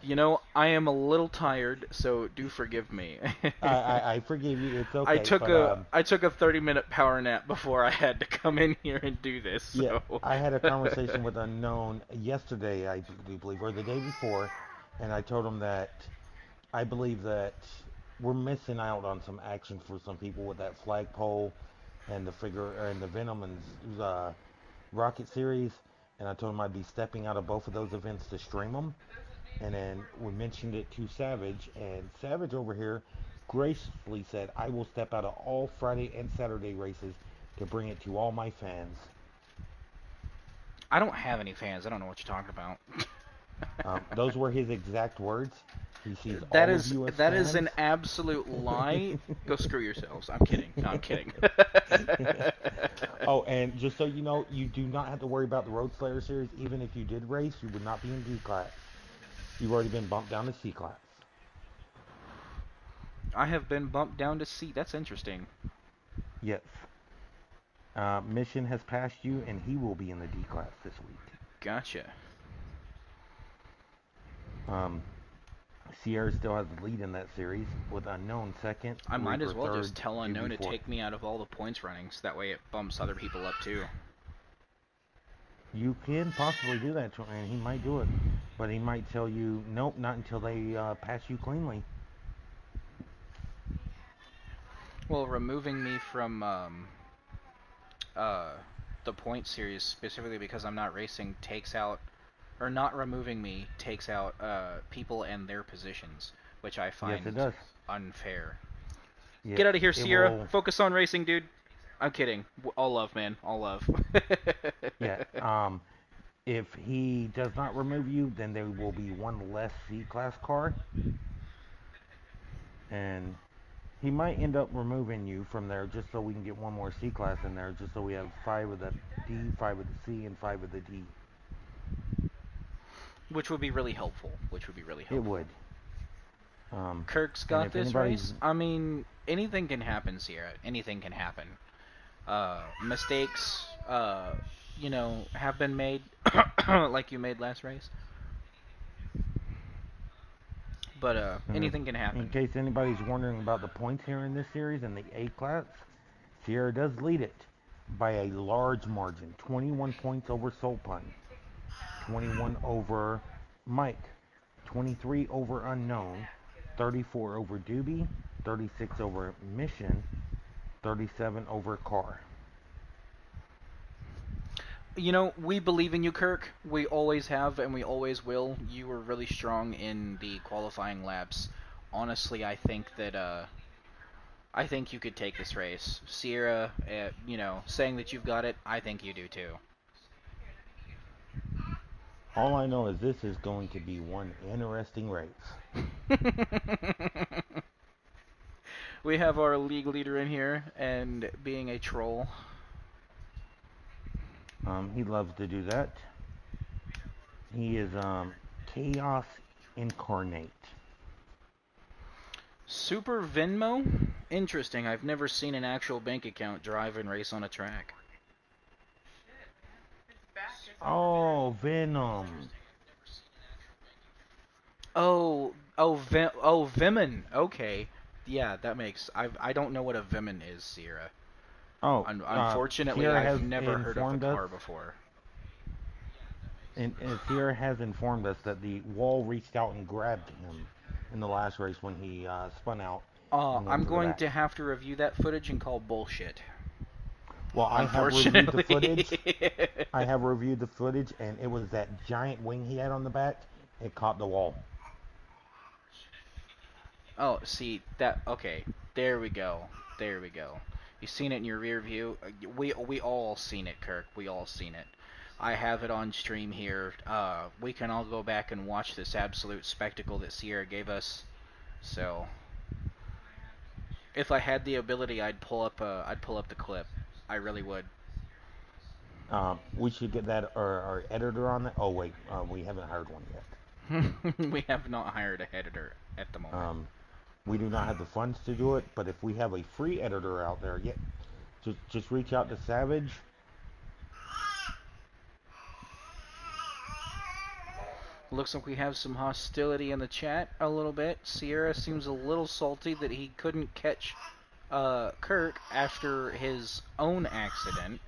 You know, I am a little tired, so do forgive me. I forgive you. It's okay. But I took a 30-minute power nap before I had to come in here and do this. yeah, So I had a conversation with Unknown yesterday, I do believe, or the day before, and I told him that I believe that we're missing out on some action for some people with that flagpole and the Venom and Rocket series, and I told him I'd be stepping out of both of those events to stream them. And then we mentioned it to Savage, and Savage over here graciously said, "I will step out of all Friday and Saturday races to bring it to all my fans." I don't have any fans. I don't know what you're talking about. Those were his exact words. He sees That all of is you as that is fans. an absolute lie. Go screw yourselves. I'm kidding. No, I'm kidding. Oh, and just so you know, you do not have to worry about the Road Slayer series. Even if you did race, you would not be in D class. You've already been bumped down to C class. I have been bumped down to C. That's interesting. Yes. Mission has passed you, and he will be in the D class this week. Gotcha. Um, Sierra still has the lead in that series with Unknown second, I might as Reaper well third, just tell Unknown Doobie to fourth. take me out of all the points runnings. That way it bumps other people up too. You can possibly do that, and he might do it, but he might tell you, nope, not until they pass you cleanly. Well, removing me from uh, the point series specifically because I'm not racing takes out, or not removing me takes out people and their positions, which I Yes, it find does. unfair. Yes, Get out of here, it Sierra. will. Focus on racing, dude. I'm kidding. All love, man. All love. Yeah. If he does not remove you, then there will be one less C class car, and he might end up removing you from there just so we can get one more C class in there, just so we have 5 of the D, 5 of the C, and 5 of the D. Which would be really helpful. Which would be really It helpful. would. Um, Kirk's and got if this anybody's, race. I mean, anything can happen, Sierra. Anything can happen. Mistakes, have been made, like you made last race. But and if, anything can in happen. case anybody's wondering about the points here in this series in the A class, Sierra does lead it by a large margin, 21 points over Soul Pun, 21 over Mike, 23 over Unknown, 34 over Doobie, 36 over Mission, 37 over Car. We believe in you, Kirk. We always have, and we always will. You were really strong in the qualifying laps. Honestly, I think you could take this race. Sierra, saying that you've got it, I think you do too. All I know is this is going to be one interesting race. We have our league leader in here, and being a troll. He loves to do that. He is chaos incarnate. Super Venmo? Interesting. I've never seen an actual bank account drive and race on a track. Oh, Venom. Vimin. Okay. Yeah, that makes. I don't know what a Vimin is, Sierra. Oh, Unfortunately, Sierra I've has never heard of the informed us, car before. and Sierra has informed us that the wall reached out and grabbed him in the last race when he spun out and went I'm to the going back. to have to review that footage and call bullshit. Well, I have reviewed the Unfortunately. footage. I have reviewed the footage, and it was that giant wing he had on the back. It caught the wall. Oh, see that? Okay, there we go. There we go. You seen it in your rear view? We all seen it, Kirk. We all seen it. I have it on stream here. We can all go back and watch this absolute spectacle that Sierra gave us. So, if I had the ability, I'd pull up the clip. I really would. We should get that our editor on that. Oh wait, we haven't hired one yet. We have not hired a editor at the moment. Um, we do not have the funds to do it, but if we have a free editor out there, yeah, just reach out to Savage. Looks like we have some hostility in the chat a little bit. Sierra seems a little salty that he couldn't catch Kirk after his own accident.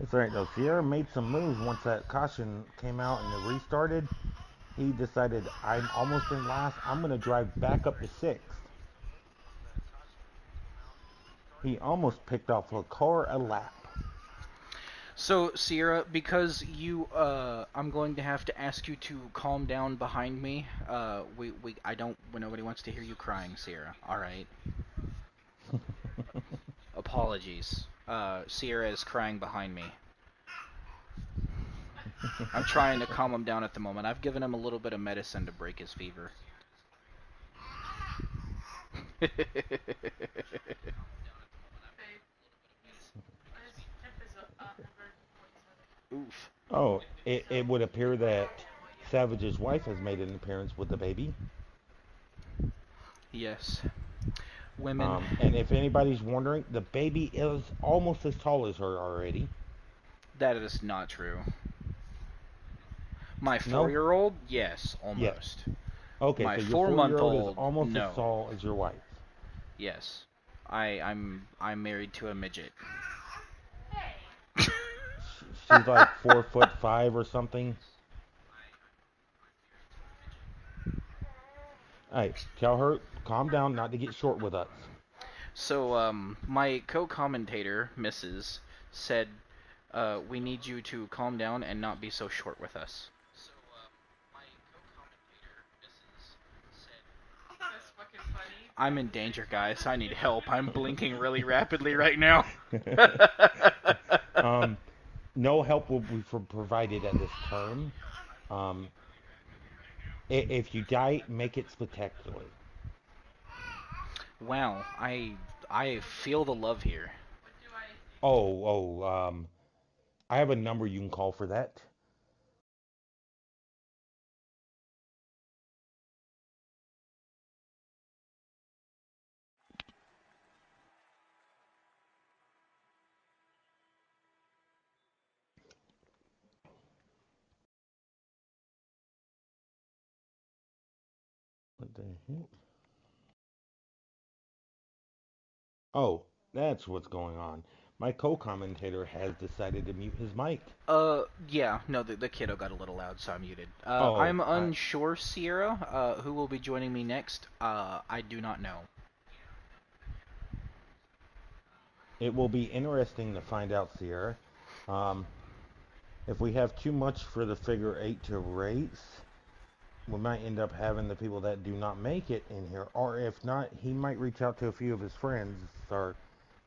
It's all right though. Sierra made some moves once that caution came out and it restarted. He decided I'm almost in last. I'm gonna drive back up to sixth. He almost picked off a car a lap. So, Sierra, because I'm going to have to ask you to calm down behind me. I don't, nobody wants to hear you crying, Sierra. All right. Apologies. Sierra is crying behind me. I'm trying to calm him down at the moment. I've given him a little bit of medicine to break his fever. Oof. Oh, it would appear that Savage's wife has made an appearance with the baby. Yes. Women. And if anybody's wondering, the baby is almost as tall as her already. That is not true. My No? 4-year-old, yes, Yes. almost. Okay, My so your four 4 year month old is old, almost as no. tall as your wife. Yes. I'm married to a midget. She's like 4'5" or something. Hey, tell her, calm down, not to get short with us. So, my co-commentator, Mrs., said, we need you to calm down and not be so short with us. I'm in danger, guys. I need help. I'm blinking really rapidly right now. um, no help will be provided at this term. Um, if you die, make it spectacular. Wow, I feel the love here. Oh, I have a number you can call for that. What the heck? Oh, that's what's going on. My co-commentator has decided to mute his mic. Yeah, no, the kiddo got a little loud, so I muted. Oh, I'm unsure, Sierra, who will be joining me next. I do not know. it will be interesting to find out, Sierra. Um, if we have too much for the figure eight to race, we might end up having the people that do not make it in here. Or if not, he might reach out to a few of his friends or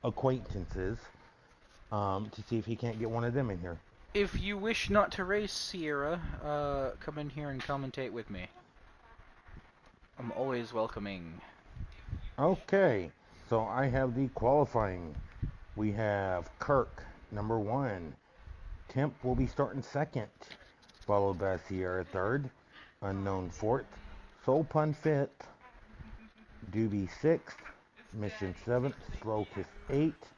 acquaintances to see if he can't get one of them in here. If you wish not to race, Sierra, come in here and commentate with me. I'm always welcoming. Okay, so I have the qualifying. We have Kirk, number one. Temp will be starting second, followed by Sierra third, Unknown fourth, Soul Pun fifth, Doobie sixth, Mission seventh, Slow Kiss eighth,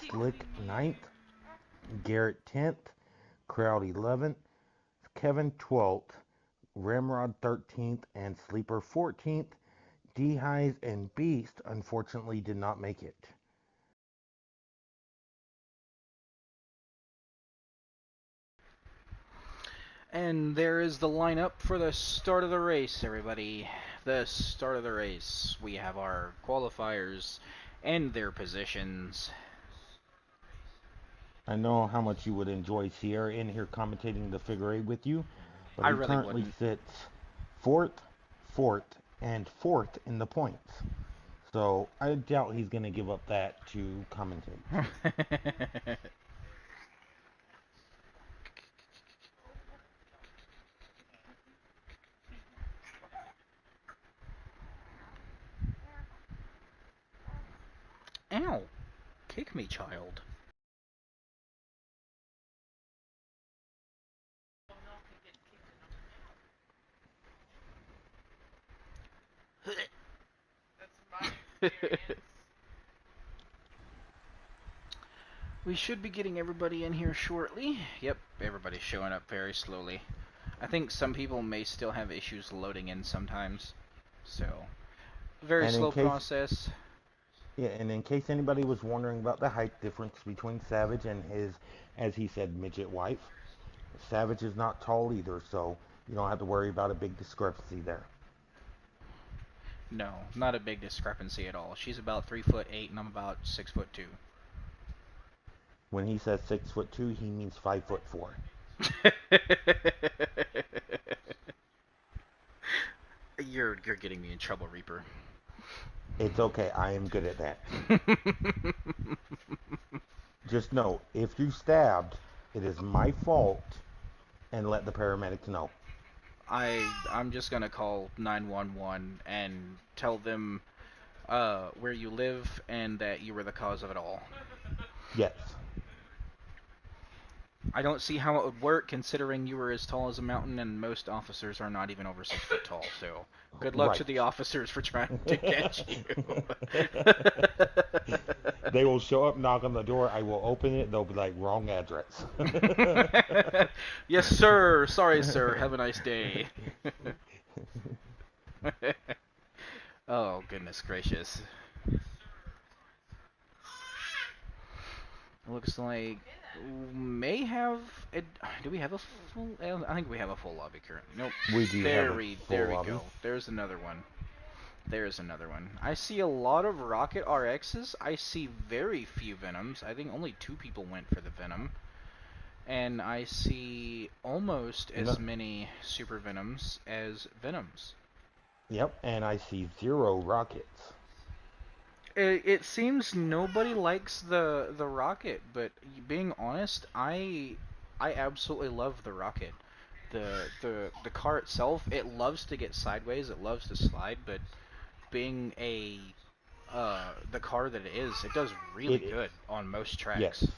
Slick ninth, Garrett 10th, Crowd 11th, Kevin 12th, Ramrod 13th, and Sleeper 14th. D-Highs and Beast unfortunately did not make it. And there is the lineup for the start of the race, everybody. The start of the race. We have our qualifiers and their positions. I know how much you would enjoy Sierra in here commentating the figure eight with you, but I he really currently wouldn't. sits fourth, fourth, and fourth in the points. So I doubt he's going to give up that to commentate. Ow! Kick me, child. We should be getting everybody in here shortly. Yep, everybody's showing up very slowly. I think some people may still have issues loading in sometimes. So, very And in slow case process. Yeah, and in case anybody was wondering about the height difference between Savage and his, as he said, midget wife, Savage is not tall either, so you don't have to worry about a big discrepancy there. No, not a big discrepancy at all. She's about 3'8" and I'm about 6'2". When he says 6'2", he means 5'4". You're getting me in trouble, Reaper. It's okay. I am good at that. Just know, if you stabbed, it is my fault, and let the paramedics know. I'm just gonna call 911 and tell them where you live and that you were the cause of it all. Yes. I don't see how it would work considering you were as tall as a mountain and most officers are not even over 6 foot tall, so good luck to Right. the officers for trying to catch you. They will show up, knock on the door. I will open it. They'll be like, wrong address. Yes, sir. Sorry, sir. Have a nice day. Oh, goodness gracious. Looks like we may have. Do we have a full? I think we have a full lobby currently. Nope. We do have a There full we lobby. go. There's another one. There's another one. I see a lot of Rocket RXs. I see very few Venoms. I think only 2 people went for the Venom. And I see almost as No. many Super Venoms as Venoms. Yep, and I see 0 rockets. It seems nobody likes the Rocket, but being honest, I absolutely love the Rocket. The car itself, it loves to get sideways, it loves to slide, but being the car that it is, it does really It good on most Yes. tracks.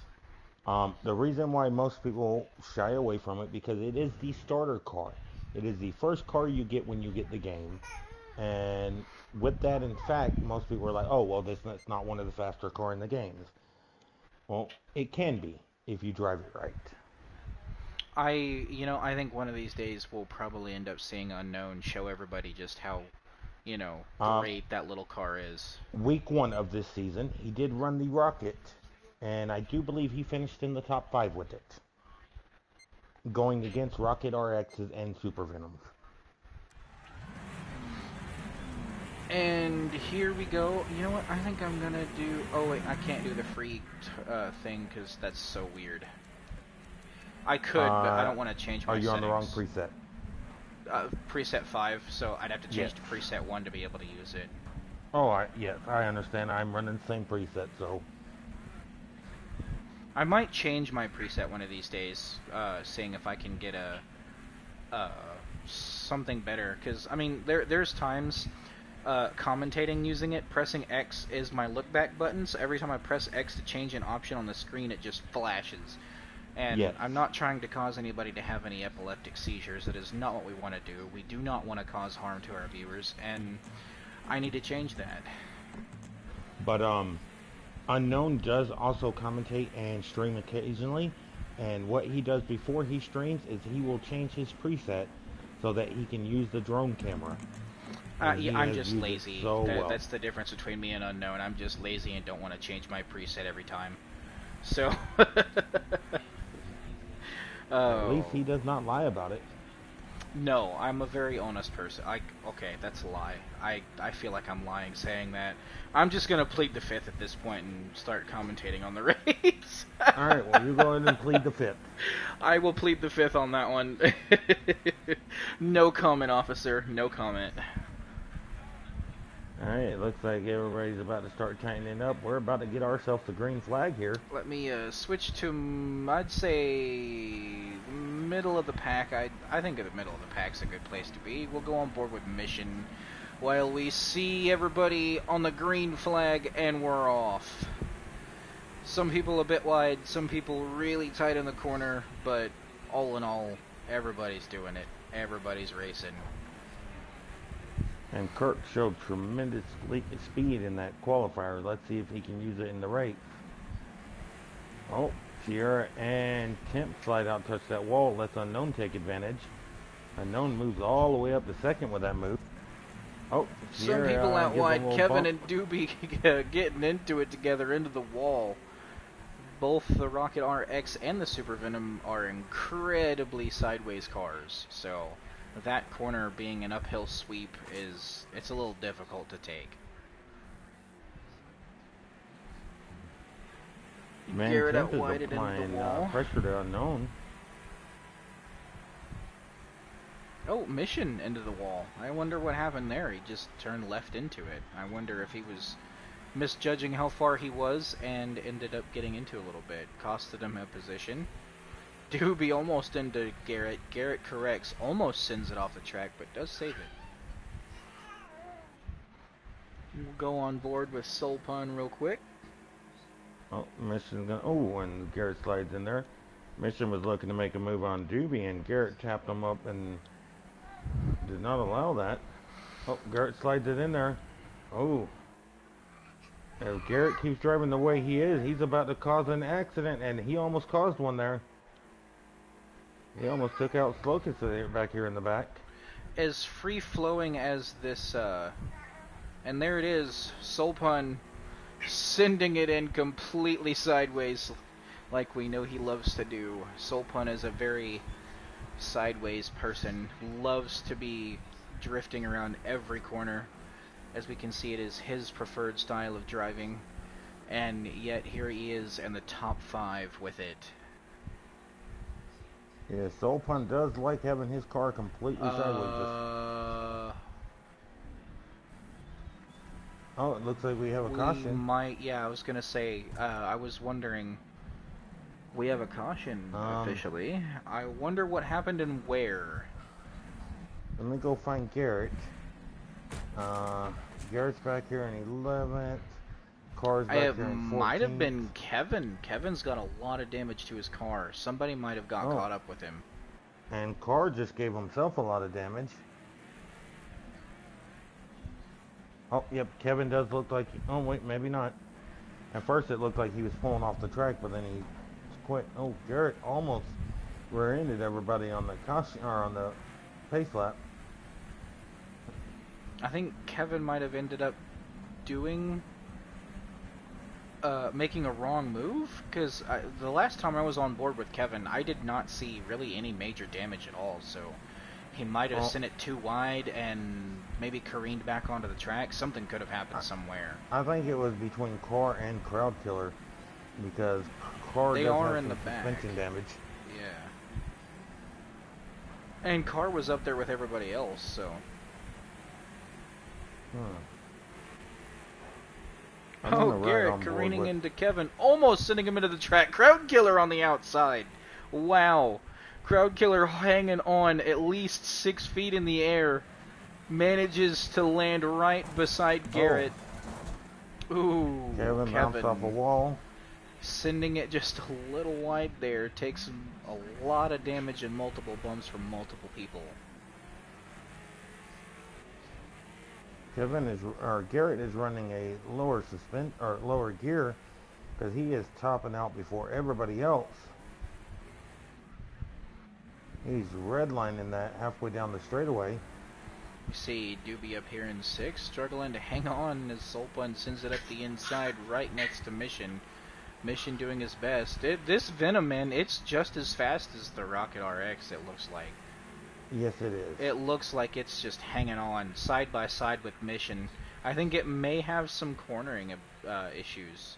The reason why most people shy away from it because it is the starter car. It is the first car you get when you get the game, and with that, in fact, most people are like, "Oh, well, this is not one of the faster car in the games." Well, it can be if you drive it right. I think one of these days we'll probably end up seeing Unknown show everybody just how, Um, great that little car is. Week 1 of this season, he did run the rocket, and I do believe he finished in the top 5 with it, going against Rocket RXs and Super Venoms. And here we go. You know what? I think I'm gonna do. Oh wait, I can't do the free thing because that's so weird. I could, but I Uh, don't want to change are my you on the wrong settings. preset? Preset 5, so I'd have to Yes. change to preset 1 to be able to use it. Oh, yes, I understand. I'm running the same preset, so I might change my preset one of these days, seeing if I can get a uh, something better. Because I mean, there's times commentating using it, pressing X is my look back button. So every time I press X to change an option on the screen, it just flashes. And yes. I'm not trying to cause anybody to have any epileptic seizures. That is not what we want to do. We do not want to cause harm to our viewers, and I need to change that. But Unknown does also commentate and stream occasionally, and what he does before he streams is he will change his preset so that he can use the drone camera. And Yeah, he I'm has just used it lazy. so well. That's the difference between me and Unknown. I'm just lazy and don't want to change my preset every time. So, At oh, least he does not lie about it. no, I'm a very honest person. Okay, that's a lie. I feel like I'm lying saying that. I'm just gonna plead the fifth at this point and start commentating on the race. All right, well, you go ahead and plead the fifth. I will plead the fifth on that one. No comment, officer. No comment. All right, it looks like everybody's about to start tightening up. We're about to get ourselves the green flag here. Let me switch to, I'd say, middle of the pack. I think the middle of the pack's a good place to be. We'll go on board with mission while we see everybody on the green flag and we're off. Some people a bit wide, some people really tight in the corner, but all in all, everybody's doing it. Everybody's racing. And Kirk showed tremendous speed in that qualifier. Let's see if he can use it in the race. Oh, Sierra and Kemp slide out, touch that wall. Lets Unknown take advantage. Unknown moves all the way up to second with that move. Oh, Sierra, Some people out gives him a wide, little Kevin bump. and Doobie getting into it together into the wall. Both the Rocket RX and the Super Venom are incredibly sideways cars, so that corner being an uphill sweep it's a little difficult to take. Man, Garrett out Kemp is wide and into the applying wall. pressure to unknown. Oh, Mission into the wall. I wonder what happened there. He just turned left into it. I wonder if he was misjudging how far he was and ended up getting into a little bit. Costed him a position. Doobie almost into Garrett. Garrett corrects, almost sends it off the track, but does save it. We'll go on board with Soul Pun real quick. Oh, Mission's gonna. Oh, and Garrett slides in there. Mission was looking to make a move on Doobie, and Garrett tapped him up and did not allow that. Oh, Garrett slides it in there. Oh. If Garrett keeps driving the way he is, he's about to cause an accident, and he almost caused one there. He almost took out Slocus back here in the back. As free-flowing as this, and there it is, Soul Pun sending it in completely sideways like we know he loves to do. Soul Pun is a very sideways person, loves to be drifting around every corner. As we can see, it is his preferred style of driving, and yet here he is in the top 5 with it. Yeah, Soul Pun does like having his car completely sideways. Oh, it looks like we have a caution. Yeah, I was gonna say, I was wondering, we have a caution officially. I wonder what happened and where. Let me go find Garrett. Garrett's back here in 11th. Car's back here in 14th. Might have been Kevin. Kevin's got a lot of damage to his car. Somebody might have got caught up with him. And Carr just gave himself a lot of damage. Oh, yep, Kevin does look like... Oh, wait, maybe not. At first it looked like he was pulling off the track, but then he quit. Oh, Garrett almost rear-ended everybody on the caution, or on the pace lap. I think Kevin might have ended up doing... making a wrong move, because the last time I was on board with Kevin, I did not see really any major damage at all, so... He might have sent it too wide and maybe careened back onto the track. Something could have happened somewhere. I think it was between Carr and Crowd Killer, because Carr does have some suspension damage. Yeah. And Carr was up there with everybody else, so... Oh, Garrett careening into Kevin, almost sending him into the track. Crowd Killer on the outside. Wow. Crowd Killer hanging on at least 6 feet in the air, manages to land right beside Garrett. Ooh, Kevin bounced off a wall. Sending it just a little wide there, takes a lot of damage and multiple bumps from multiple people. Garrett is running a lower gear, because he is topping out before everybody else. He's redlining that halfway down the straightaway. You see Doobie up here in 6th, struggling to hang on as Soul Pun sends it up the inside right next to Mission. Mission doing his best. This Venom, man, it's just as fast as the Rocket RX, it looks like. Yes, it is. It looks like it's just hanging on side by side with Mission. I think it may have some cornering issues.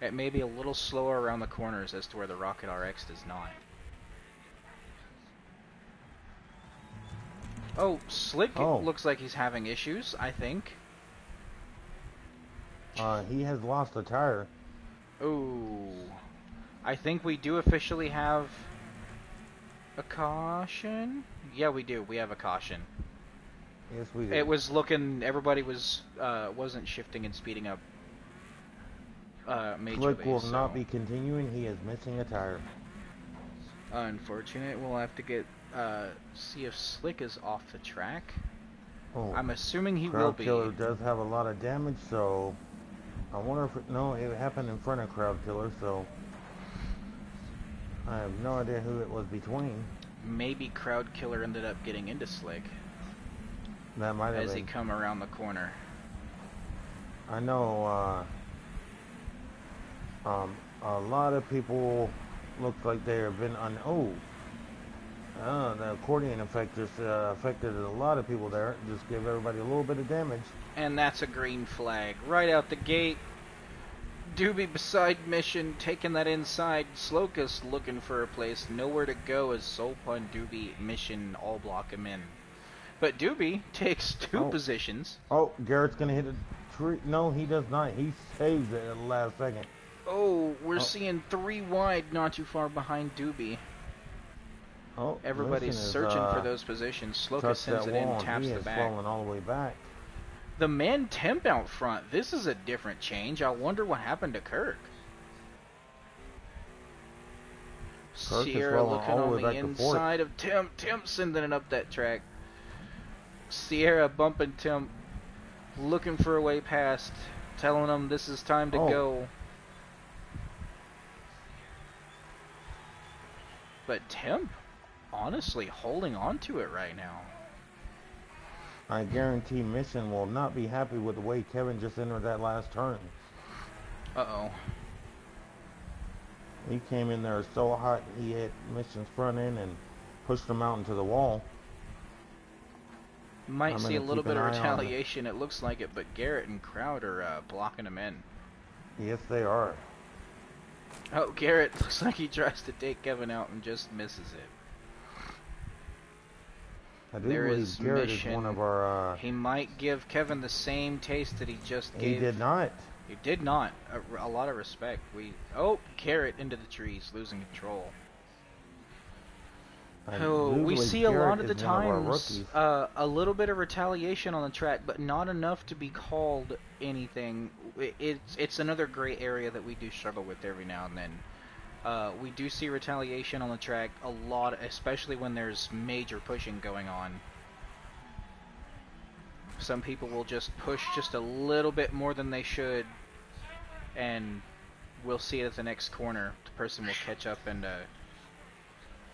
It may be a little slower around the corners as to where the Rocket RX does not. Oh, Slick looks like he's having issues, I think. He has lost a tire. Ooh. I think we do officially have a caution? Yeah, we do. We have a caution. Yes, we do. It was looking... Everybody wasn't shifting and speeding up majorly. Slick will not be continuing. He is missing a tire. Unfortunate. We'll have to get... see if Slick is off the track. Oh, I'm assuming he will Crowd be. Killer does have a lot of damage, so I wonder if it happened in front of Crowd Killer, so I have no idea who it was between. Maybe Crowd Killer ended up getting into Slick. That might have as been. he come around the corner. I know a lot of people look like they have been The accordion effect just affected a lot of people there. Just gave everybody a little bit of damage. And that's a green flag. Right out the gate. Doobie beside Mission, taking that inside. Slocus looking for a place. Nowhere to go as Soulpun, Doobie, Mission all block him in. But Doobie takes two positions. Oh, Garrett's going to hit a tree. No, he does not. He saves it at the last second. Oh, we're seeing 3 wide, not too far behind Doobie. Oh, everybody's searching for those positions. Slocus sends it in, taps the back. Falling all the way back. The man temp out front. This is a different change. I wonder what happened to Kirk. Sierra looking on the inside of Temp. Temp sending it up that track. Sierra bumping Temp, looking for a way past, telling him this is time to go. But Temp, honestly, holding on to it right now. I guarantee Mission will not be happy with the way Kevin just entered that last turn. Uh-oh. He came in there so hot, he hit Mission's front end and pushed him out into the wall. Might see a little bit of retaliation, it looks like it, but Garrett and Crowd are blocking him in. Yes, they are. Oh, Garrett looks like he tries to take Kevin out and just misses it. I do believe Garrett is one of our... He might give Kevin the same taste that he just gave. He did not. He did not. A lot of respect. Oh, Garrett into the trees, losing control. Oh, we see a lot of the times a little bit of retaliation on the track, but not enough to be called anything. It's another gray area that we do struggle with every now and then. We do see retaliation on the track a lot, especially when there's major pushing going on. Some people will just push just a little bit more than they should, and we'll see it at the next corner. The person will catch up and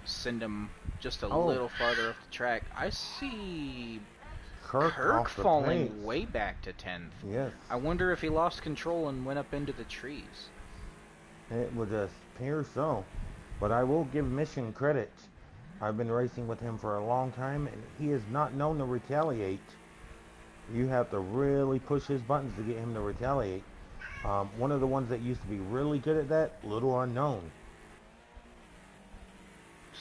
send them just a little farther off the track. I see Kirk falling way back to 10th. Yes. I wonder if he lost control and went up into the trees. It would appear so. But I will give Mission credit. I've been racing with him for a long time, and he is not known to retaliate. You have to really push his buttons to get him to retaliate. One of the ones that used to be really good at that, Little Unknown.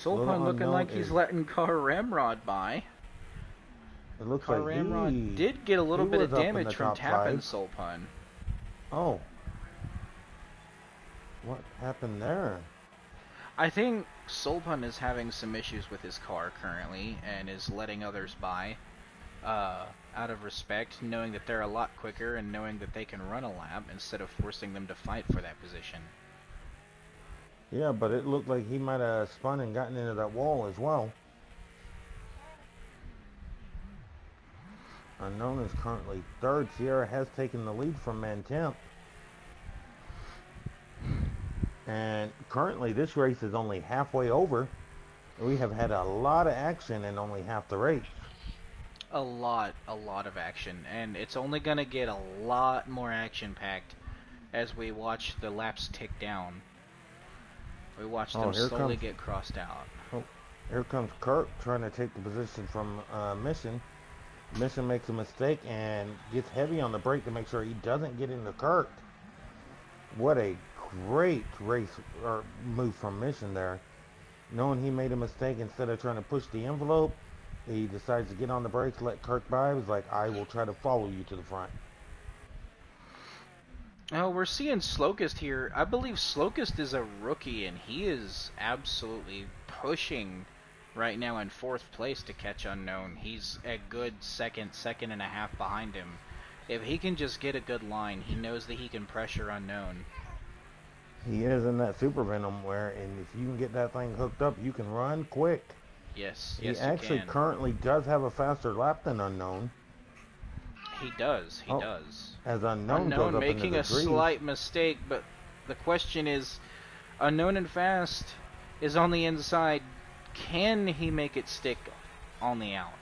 Soulpun looking like he's letting Car Ramrod by. It looks Car like Ramrod did get a little bit of damage from tapping Soulpun. Oh. What happened there? I think Soulpun is having some issues with his car currently and is letting others by out of respect, knowing that they're a lot quicker and knowing that they can run a lap instead of forcing them to fight for that position. Yeah, but it looked like he might have spun and gotten into that wall as well. Unknown is currently third. Sierra has taken the lead from Mantemp. And currently this race is only halfway over. We have had a lot of action in only half the race. A lot of action. And it's only going to get a lot more action-packed as we watch the laps tick down. We watch them slowly get crossed out. Oh, here comes Kirk trying to take the position from Mission. Mission makes a mistake and gets heavy on the brake to make sure he doesn't get into Kirk. What a great race or move from Mission there. Knowing he made a mistake, instead of trying to push the envelope, he decides to get on the brakes, let Kirk by. He was like, I will try to follow you to the front. Oh, we're seeing Slocust here. I believe Slocust is a rookie, and he is absolutely pushing right now in 4th place to catch Unknown. He's a good second and a half behind him. If he can just get a good line, he knows that he can pressure Unknown. He is in that Super Venom where, and if you can get that thing hooked up, you can run quick. Yes, he actually currently does have a faster lap than Unknown. He does, he does. As Unknown goes up making into the a slight mistake, but the question is, Unknown and Fast is on the inside. Can he make it stick on the out?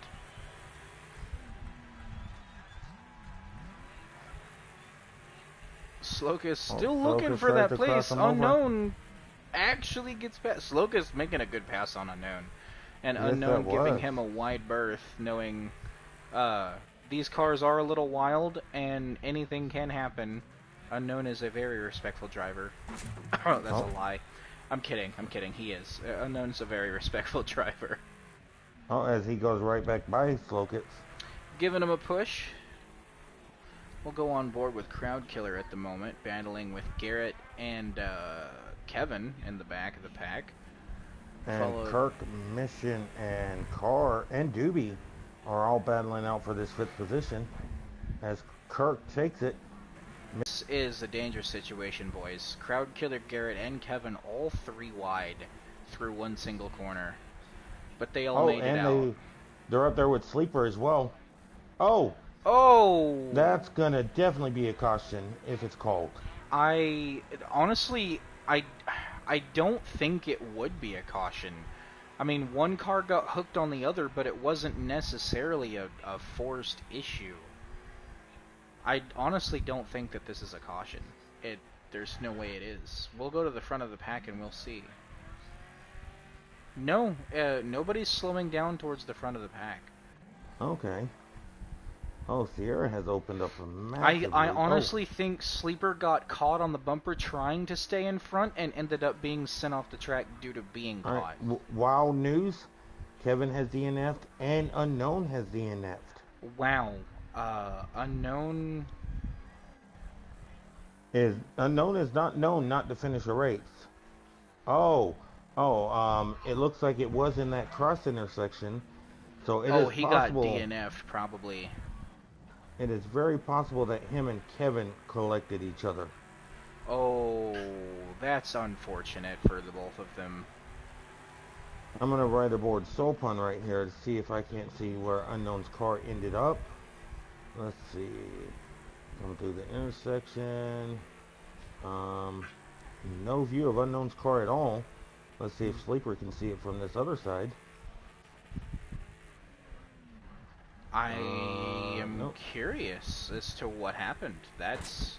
Slocus still looking for that place. Unknown actually gets past. Slocus making a good pass on Unknown. and Yes, that Unknown giving was. him a wide berth, knowing uh, these cars are a little wild and anything can happen. Unknown is a very respectful driver. That's a Oh, lie. I'm kidding. I'm kidding. He is. Unknown's a very respectful driver. oh, as he goes right back by Slokits. Giving him a push. We'll go on board with Crowd Killer at the moment, battling with Garrett and Kevin in the back of the pack. And Followed. Kirk, Mission, and Carr, and Doobie are all battling out for this fifth position. As Kirk takes it. This is a dangerous situation, boys. Crowd Killer, Garrett, and Kevin all three wide through one single corner. But they all Oh, made it and out. they're up there with Sleeper as well. Oh, Oh! that's gonna definitely be a caution if it's called. I honestly, I, I don't think it would be a caution. I mean, one car got hooked on the other, but it wasn't necessarily a forced issue. I honestly don't think that this is a caution. There's no way it is. We'll go to the front of the pack and we'll see. No, nobody's slowing down towards the front of the pack. Okay. Oh, Sierra has opened up a I massive I lead. honestly think Sleeper got caught on the bumper trying to stay in front and ended up being sent off the track due to being All caught. right. Wild news. Kevin has DNF'd and Unknown has DNF'd. Wow. Unknown. Unknown is not known not to finish a race. Oh, it looks like it was in that cross intersection. So it Oh, is he got possible. DNF'd probably. It is very possible that him and Kevin collected each other. Oh, that's unfortunate for the both of them. I'm gonna ride aboard Soapun right here to see if I can't see where Unknown's car ended up. Let's see. Come through the intersection. No view of Unknown's car at all. Let's see if Sleeper can see it from this other side. I am Nope. curious as to what happened. That's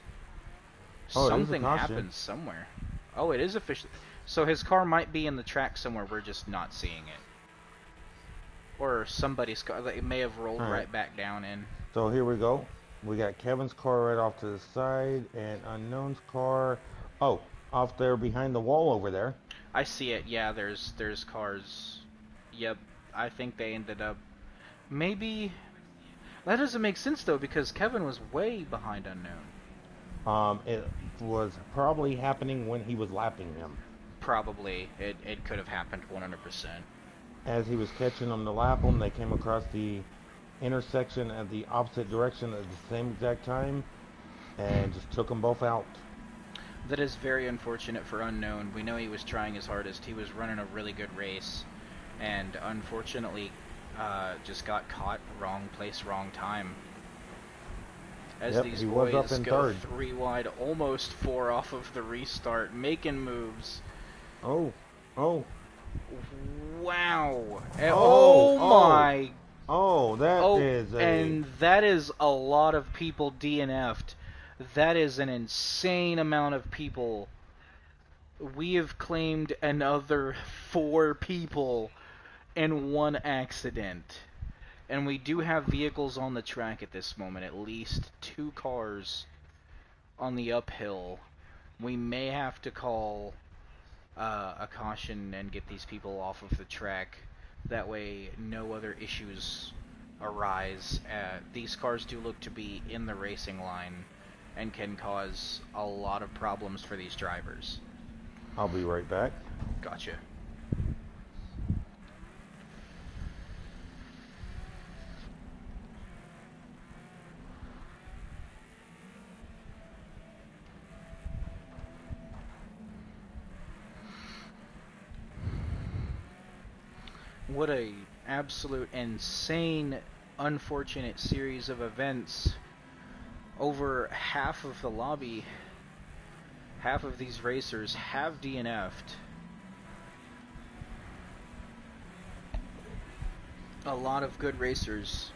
Oh, it is a something caution. happened somewhere. Oh, it is official. So his car might be in the track somewhere. We're just not seeing it. Or somebody's car. It may have rolled All right back down in. So here we go. We got Kevin's car right off to the side and Unknown's car. Oh, off there behind the wall over there. I see it. Yeah, there's cars. Yep. I think they ended up. Maybe. That doesn't make sense though because Kevin was way behind Unknown. It was probably happening when he was lapping him. Probably. It could have happened 100%. As he was catching them to lap him, they came across the intersection at the opposite direction at the same exact time and just took them both out. That is very unfortunate for Unknown. We know he was trying his hardest. He was running a really good race. And unfortunately, just got caught wrong place, wrong time. As Yep, these he was up boys in go third. 3 wide, almost 4 off of the restart, making moves. Oh, oh, Wow. Oh, oh. My. oh, that Oh, is a... and that is a lot of people DNF'd. That is an insane amount of people. We have claimed another 4 people in one accident. And we do have vehicles on the track at this moment, at least 2 cars on the uphill. We may have to call a caution and get these people off of the track. That way no other issues arise. These cars do look to be in the racing line and can cause a lot of problems for these drivers. I'll be right back. Gotcha. What a absolute insane, unfortunate series of events. Over half of the lobby, half of these racers have DNF'd. A lot of good racers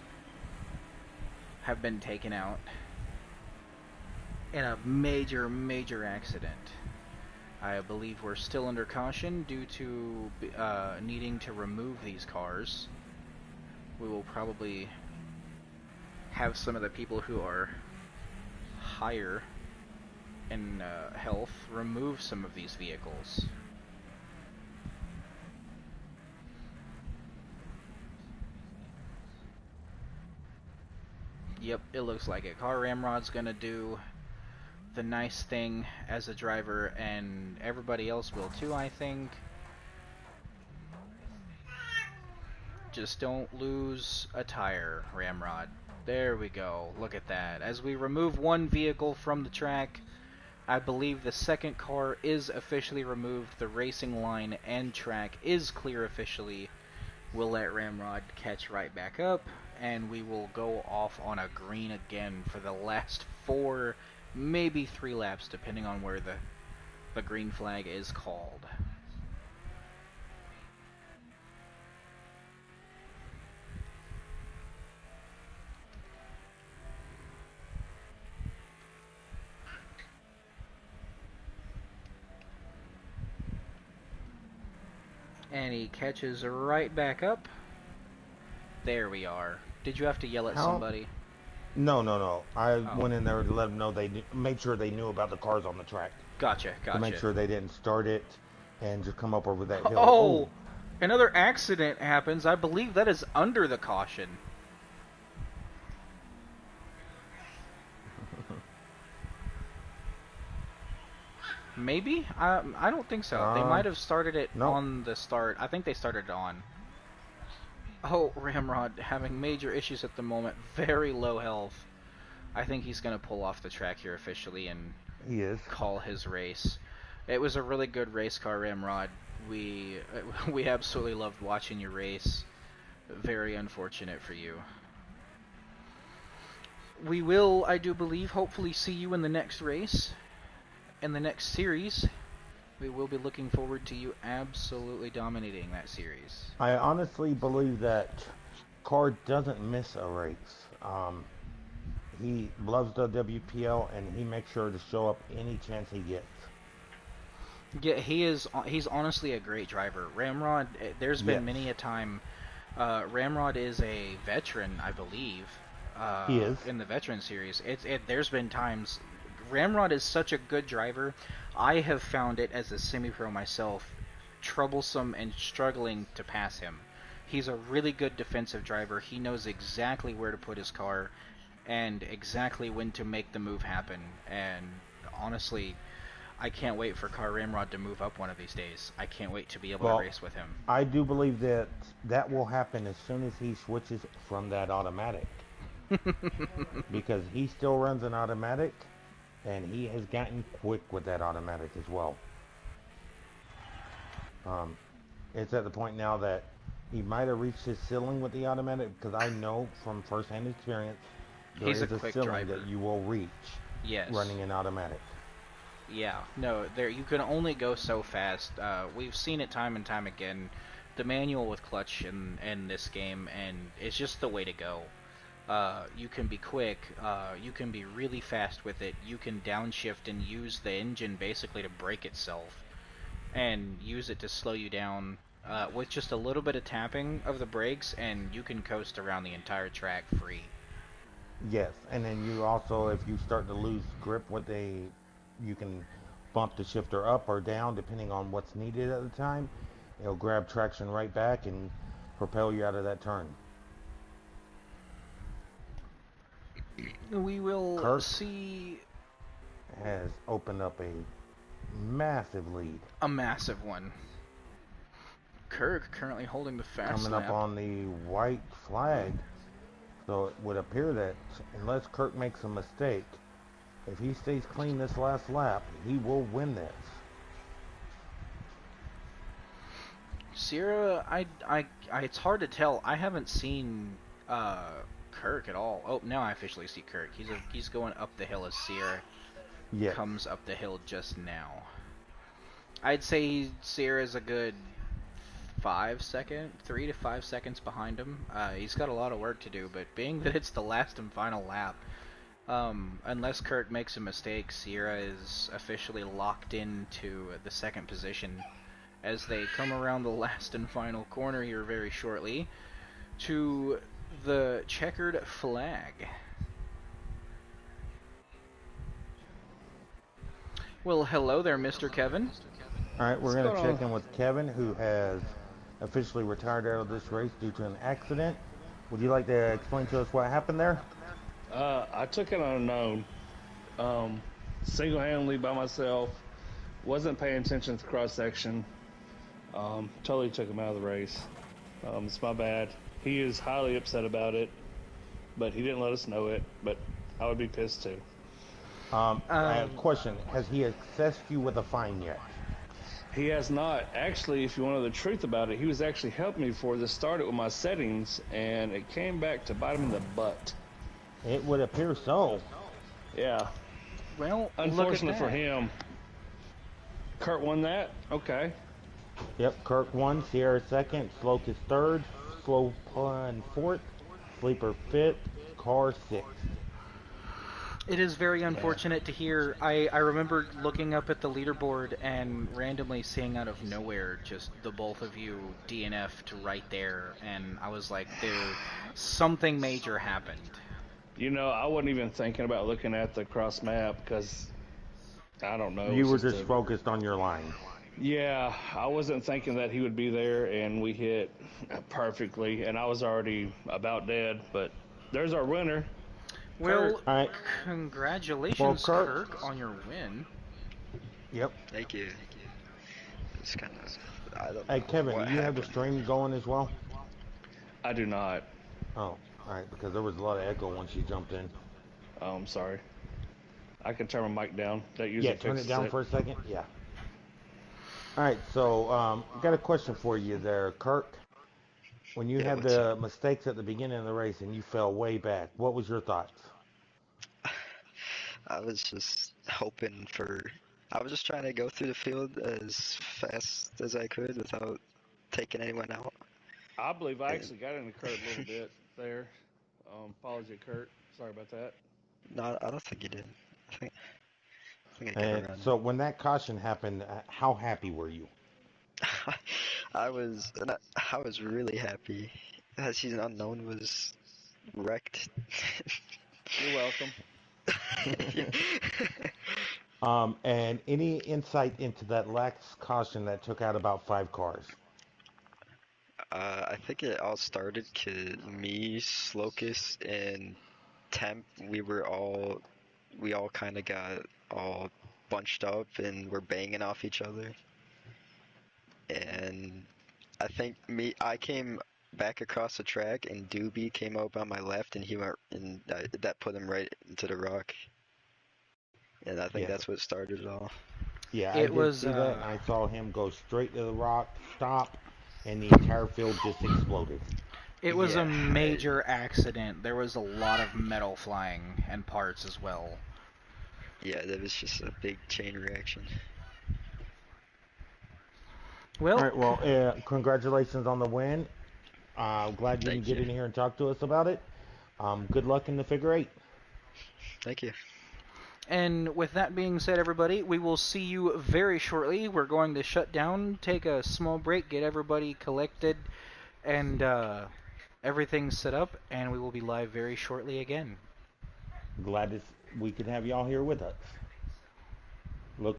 have been taken out in a major, major accident. I believe we're still under caution due to needing to remove these cars. We will probably have some of the people who are higher in health remove some of these vehicles. Yep, it looks like it. Car Ramrod's gonna do the nice thing as a driver, and everybody else will too, I think. Just don't lose a tire, Ramrod. There we go. Look at that. As we remove one vehicle from the track, I believe the second car is officially removed. The racing line and track is clear officially. We'll let Ramrod catch right back up, and we will go off on a green again for the last 4, maybe 3 laps, depending on where the green flag is called. And he catches right back up. There we are. Did you have to yell at How? somebody? No, no, no. I Oh, went in there to let them know made sure they knew about the cars on the track gotcha, to make gotcha. sure they didn't start it and just come up over that hill. Oh, Oh, another accident happens. I believe that is under the caution. Maybe? I don't think so. They uh, might have started it no. on the start. I think they started it on. Oh, Ramrod having major issues at the moment. Very low health. I think he's going to pull off the track here officially and He is. call his race. It was a really good race car, Ramrod. We we absolutely loved watching you race. Very unfortunate for you. We will, I do believe, hopefully see you in the next race, in the next series. We will be looking forward to you absolutely dominating that series. I honestly believe that Card doesn't miss a race. He loves the WPL and he makes sure to show up any chance he gets. Yeah, he's honestly a great driver. Ramrod, there's been Yes, many a time. Ramrod is a veteran, I believe, he is. in the veteran series. There's been times. Ramrod is such a good driver. I have found it as a semi-pro myself troublesome and struggling to pass him. He's a really good defensive driver. He knows exactly where to put his car and exactly when to make the move happen. And honestly, I can't wait for Car Ramrod to move up one of these days. I can't wait to be able to Well, race with him. I do believe that that will happen as soon as he switches from that automatic because he still runs an automatic and he has gotten quick with that automatic as well. Um, it's at the point now that he might have reached his ceiling with the automatic because I know from firsthand experience there He's a is a quick ceiling that driver. you will reach Yes. running an automatic. Yeah. No, there you can only go so fast. We've seen it time and time again. The manual with clutch in this game, and it's just the way to go. You can be quick. You can be really fast with it. You can downshift and use the engine basically to brake itself, and use it to slow you down with just a little bit of tapping of the brakes, and you can coast around the entire track free. Yes, and then you also, if you start to lose grip with you can bump the shifter up or down depending on what's needed at the time. It'll grab traction right back and propel you out of that turn. We will Kirk see has opened up a massive lead. a massive one. Kirk currently holding the fast Coming up lap. on the white flag, so it would appear that unless Kirk makes a mistake, if he stays clean this last lap, he will win this. Sierra, it's hard to tell. I haven't seen Kirk at all. Oh, now I officially see Kirk. He's going up the hill as Sierra Yes. comes up the hill just now. I'd say Sierra's a good 3 to 5 seconds behind him. He's got a lot of work to do, but being that it's the last and final lap, Unless Kirk makes a mistake, Sierra is officially locked into the second position as they come around the last and final corner here very shortly to the checkered flag. Well, hello there, Mr. Kevin. All right, we're What's going going to check on? in with Kevin, who has officially retired out of this race due to an accident. Would you like to explain to us what happened there? I took it unknown, single-handedly by myself. Wasn't paying attention to the cross section. Totally took him out of the race. It's my bad. He is highly upset about it, but he didn't let us know it. But I would be pissed too. I have a Um, question. Has he assessed you with a fine yet? He has not. Actually, if you want to know the truth about it, he was actually helping me before this started with my settings, and it came back to bite him in the butt. It would appear so. Yeah. well, look at Unfortunate for that. him. Kurt won that. Okay. Yep, Kirk won, Sierra second, Sloke is third, Slow Pun fourth, Sleeper fifth, Car sixth. It is very Yeah. unfortunate to hear. I remember looking up at the leaderboard and randomly seeing out of nowhere just the both of you DNF'd right there, and I was like, there, something major happened. You know, I wasn't even thinking about looking at the cross map because I don't know. It You was were just just a focused on your line. yeah. I wasn't thinking that he would be there, and we hit perfectly, and I was already about dead. But there's our winner, Kurt. Well, All right, well, congratulations, Kirk. Kirk, on your win. Yep. Thank you. It's kind of, I don't Hey, know Kevin, do what you have the happened. stream going as well? I do not. Oh, all right, because there was a lot of echo once you jumped in. Oh, I'm sorry. I can turn my mic down. That Yeah, usually turn it fixes down it. for a second. Yeah. All right, so got a question for you there, Kirk. When you Yeah, had what's up? the mistakes at the beginning of the race and you fell way back, what was your thoughts? I was just hoping for. I was just trying to go through the field as fast as I could without taking anyone out. I believe I And actually got into Kurt a little bit there. Apology, Kurt. Sorry about that. no, I don't think you did. I think I got And around so when that caution happened, how happy were you? you. I was really happy. Season Unknown was wrecked. You're welcome. Yeah. And any insight into that last caution that took out about 5 cars? I think it all started 'cause me, Slocus, and Temp, we all kind of got all bunched up and were banging off each other. And I came back across the track and Doobie came up on my left and he went and that put him right into the rock. And I think Yes. that's what started it all. Yeah, I It did was see that, and I saw him go straight to the rock, stop, and the entire field just exploded. it was a Yeah, major accident. There was a lot of metal flying and parts as well. yeah, that was just a big chain reaction. All Well, right, well, congratulations on the win. Glad you can Thank get you. in here and talk to us about it. Good luck in the figure eight. Thank you. and with that being said, everybody, we will see you very shortly. We're going to shut down, take a small break, get everybody collected, and everything set up, and we will be live very shortly again. Glad we could have y'all here with us.